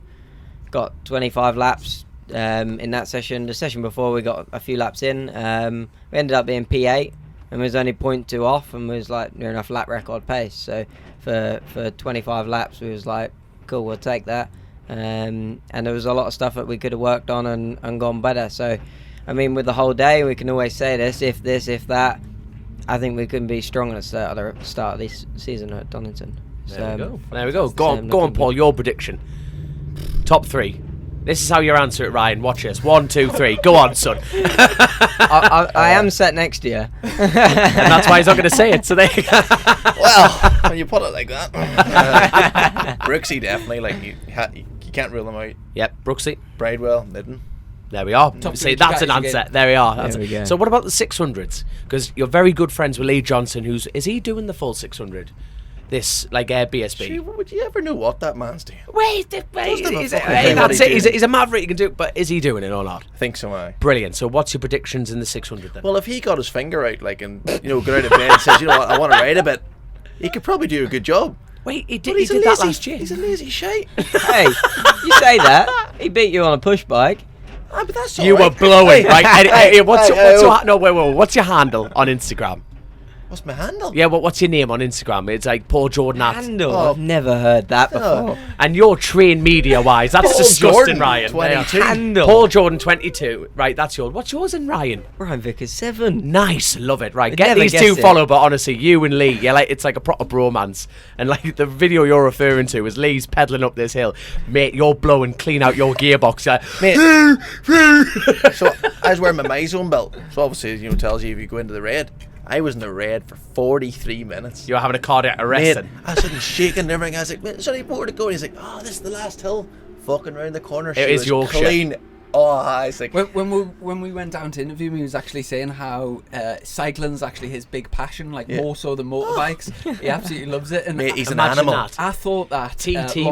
got 25 laps in that session. The session before we got a few laps in, we ended up being P8 and was only 0.2 off and was like near enough lap record pace. So for 25 laps we was like, cool, we'll take that. And there was a lot of stuff that we could have worked on and gone better. So I mean, with the whole day we can always say this, if that. I think we can be strong at the start of this season at Donington. There we go. Go on, Paul, your prediction. Top 3. This is how you answer it, Ryan. Watch this. 1, 2, 3. Go on, son. I am set next year. And that's why he's not going to say it. So there you go. Well, when you put it like that. Brooksy, definitely. Like, you can't rule him out. Yep, Brooksy. Bridewell, Midden. There we are. See, that's an answer. There we are. There we go. So what about the 600s? Because you're very good friends with Lee Johnson, is he doing the full 600? This, like, BSB. Gee, would you ever know what that man's doing? Wait, that's it. He's a maverick, he can do it, but is he doing it or not? I think so, aye. Brilliant. So what's your predictions in the 600 then? Well, if he got his finger out, like, and, got out of bed and says, you know what, I want to ride a bit, he could probably do a good job. Wait, he did that last year. He's a lazy shite. Hey, you say that. He beat you on a push bike. Ah, but that's You all right. were blowing, right? Hey, what's your handle on Instagram? What's my handle? Yeah, what's your name on Instagram? It's like Paul Jordan at. Handle? I've never heard that before. And you're trained media-wise. That's Paul disgusting, Jordan, Ryan. 22. Handle. Paul Jordan, 22. Right, that's yours. What's yours in Ryan? Ryan Vickers 7. Nice, love it. Right, I'd get never these guess two it. followed, but honestly, you and Lee, it's like a proper bromance. And like the video you're referring to is Lee's pedaling up this hill, mate. You're blowing clean out your gearbox, Mate. So I was wearing my MyZone belt, so obviously tells you if you go into the red. I was in the red for 43 minutes. You were having a cardiac arrest. Mate, I was shaking and everything. I was like, "Mate, there's only more to go." And he's like, "Oh, this is the last hill." Fucking round the corner. It is Yorkshire. Clean. Oh, I was like, when we went down to interview him, he was actually saying how cycling's actually his big passion, like more so than motorbikes. He absolutely loves it. And mate, he's an imagine animal. that. I thought that TT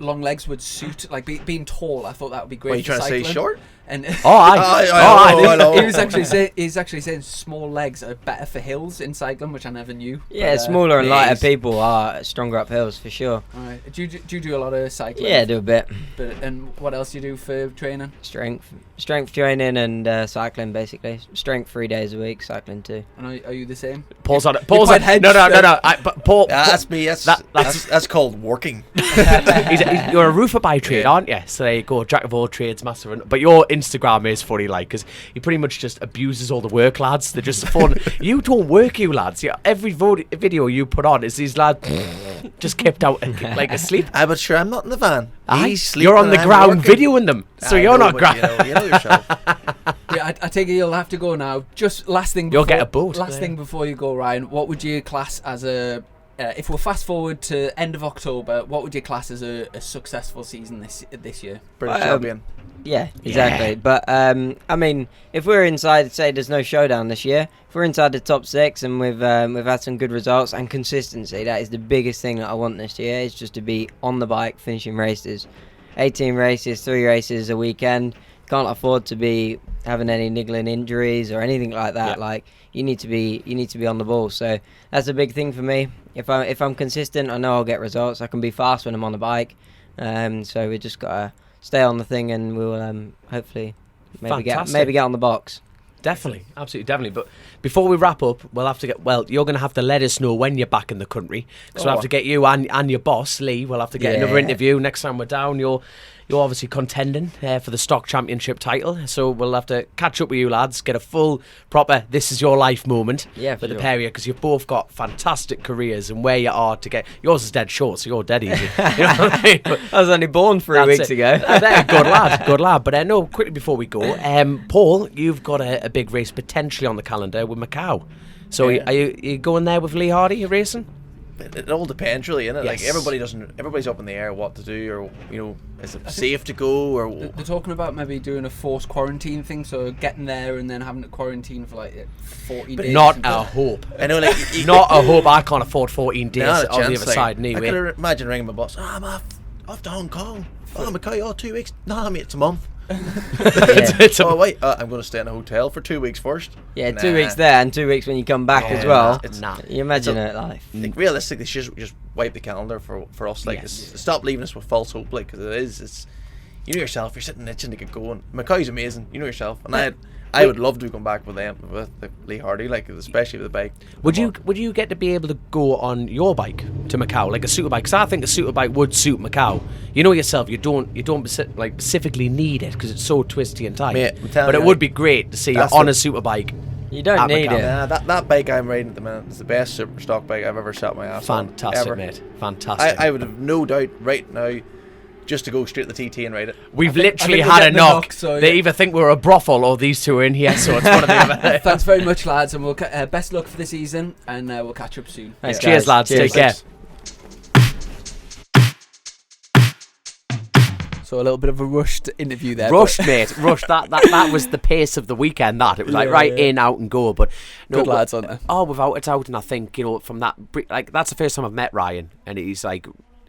long legs would suit, like being tall. I thought that would be great. What, are you for trying to say cycling. short? And I he was actually saying small legs are better for hills in cycling, which I never knew. Yeah, but, smaller and lighter people are stronger up hills for sure. Right. Do you do a lot of cycling? Yeah, I do a bit. And what else do you do for training? Strength training and cycling basically. Strength 3 days a week, cycling 2. And are you the same? Paul's on it. No. But Paul, that's me. That's called working. You're a roofer by trade, aren't you? So there you go, jack of all trades, master. But your Instagram is funny, like, because he pretty much just abuses all the work lads. They're just fun. You don't work, you lads. Every video you put on is these lads just kept out like asleep. But sure, I'm not in the van. He's sleeping. You're on the and I'm ground working. videoing them, so you're not ground. You know yourself. Yeah, I take it you'll have to go now. Just last thing. You'll get a boat. Last thing before you go, Ryan. What would you class as a? If we're fast forward to end of October, what would you class as a successful season this year? British champion. Yeah, exactly. But I mean, if we're inside, say there's no showdown this year. If we're inside the top 6 and we've had some good results and consistency, that is the biggest thing that I want this year. Is just to be on the bike, finishing races, 18 races, 3 races a weekend. can't afford to be having any niggling injuries or anything like that. Yeah. Like you need to be on the ball. So that's a big thing for me. If I'm consistent, I know I'll get results. I can be fast when I'm on the bike. So we just gotta stay on the thing, and we will hopefully maybe get on the box. Definitely, absolutely, definitely. But before we wrap up, we'll have to you're going to have to let us know when you're back in the country, because we'll have to get you and your boss Lee. We'll have to get another interview next time we're down. You're obviously contending for the stock championship title, so we'll have to catch up with you lads, get a full proper this is your life moment with the pair of you, because you've both got fantastic careers, and where you are to get yours is dead short, so you're dead easy. You know what I mean? But I was only born 3 weeks ago. Good lad. But no, quickly before we go, Paul, you've got a big race potentially on the calendar with Macau. So are you going there with Lee Hardy racing? It all depends, really, innit? Yes. Like everybody's up in the air what to do, or is it safe to go, or they're talking about maybe doing a forced quarantine thing, so getting there and then having to quarantine for like 14 days. Not a hope. I know, like not a hope. I can't afford 14 days on the other like, side anyway. I could imagine ringing my boss. I'm off to Hong Kong. Oh, Macau, 2 weeks. Nah, mate, it's a month. Oh wait, I'm going to stay in a hotel for 2 weeks first. Yeah, 2 weeks there and 2 weeks when you come back as well. Nah. You imagine it life. Like, realistically, just wipe the calendar for us. Like, stop leaving us with false hope. Like, because it's you know yourself. You're sitting itching to get going. Macau's amazing. You know yourself, and I would love to come back with Lee Hardy, like especially with the bike. Would you get to be able to go on your bike to Macau, like a Superbike? Because I think a Superbike would suit Macau. You know yourself, you don't like specifically need it because it's so twisty and tight. Mate, but it would be great to see you on a Superbike. You don't need it. Nah, that bike I'm riding at the minute is the best Superstock bike I've ever sat my ass on. Fantastic, mate. Fantastic. I would have no doubt right now just to go straight to the TT and ride it. We've literally had a knock. They either think we're a brothel or these two are in here, so it's one of the other. Thanks very much, lads, and we'll best luck for the season, and we'll catch up soon. Thanks, Cheers, lads. Cheers. Take care. So a little bit of a rushed interview there. Rushed, mate. Rushed. That was the pace of the weekend. It was like in, out, and go. But no, good lads, aren't they? Oh, without a doubt. And I think from that, like that's the first time I've met Ryan, and he's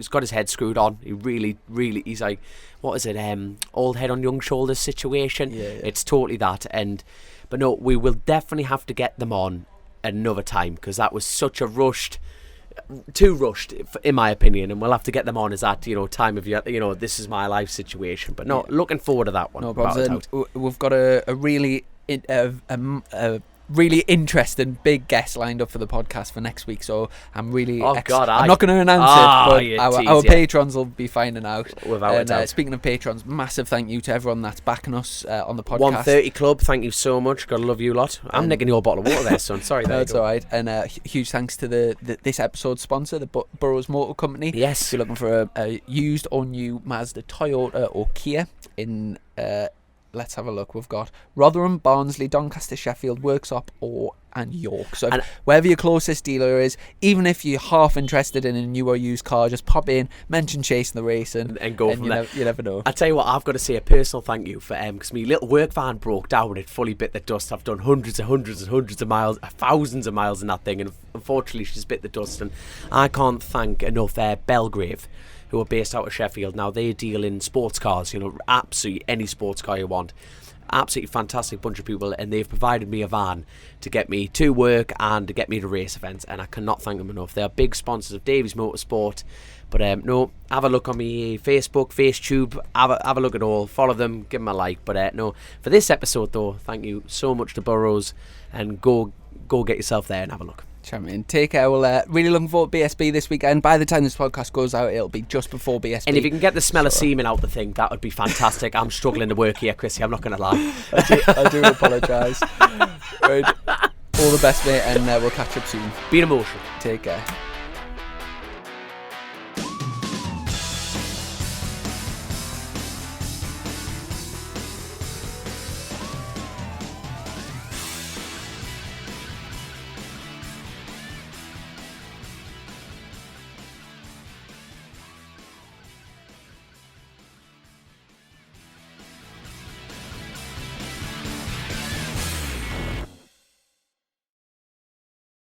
got his head screwed on. He really, he's like, what is it? Old head on young shoulders situation. Yeah. It's totally that. But no, we will definitely have to get them on another time because that was such a too rushed in my opinion, and we'll have to get them on as that time of year, this is my life situation. But no, looking forward to that one. No problems. We've got a really really interesting big guest lined up for the podcast for next week, so I'm really I'm not going to announce it, but our patrons will be finding out without a doubt. Speaking of patrons, massive thank you to everyone that's backing us on the podcast. 130 Club, thank you so much, gotta love you lot. I'm nicking your bottle of water there, son. Sorry. That's alright. And huge thanks to this episode's sponsor, the Burrows Motor Company. Yes, if you're looking for a used or new Mazda, Toyota or Kia in let's have a look. We've got Rotherham, Barnsley, Doncaster, Sheffield, Worksop, and York. So wherever your closest dealer is, even if you're half interested in a new or used car, just pop in, mention Chasin the Racing, and go from there. You never know. I tell you what, I've got to say a personal thank you for because my little work van broke down and it fully bit the dust. I've done hundreds of miles, thousands of miles in that thing, and unfortunately she's bit the dust. And I can't thank enough Belgrave, who are based out of Sheffield. Now they deal in sports cars, absolutely any sports car you want. Absolutely fantastic bunch of people, and they've provided me a van to get me to work and to get me to race events, and I cannot thank them enough. They are big sponsors of Davies Motorsport. But no, have a look on me Facebook, FaceTube, have a look at all, follow them, give them a like. But no, for this episode though, thank you so much to Burrows, and go get yourself there and have a look. Champion, take care. We'll really looking forward to BSB this weekend. By the time this podcast goes out, it'll be just before BSB. And if you can get the smell of semen out the thing, that would be fantastic. I'm struggling to work here, Chrissy, I'm not going to lie. I do apologise. Right. All the best, mate, and we'll catch up soon. Be an emotion. Take care.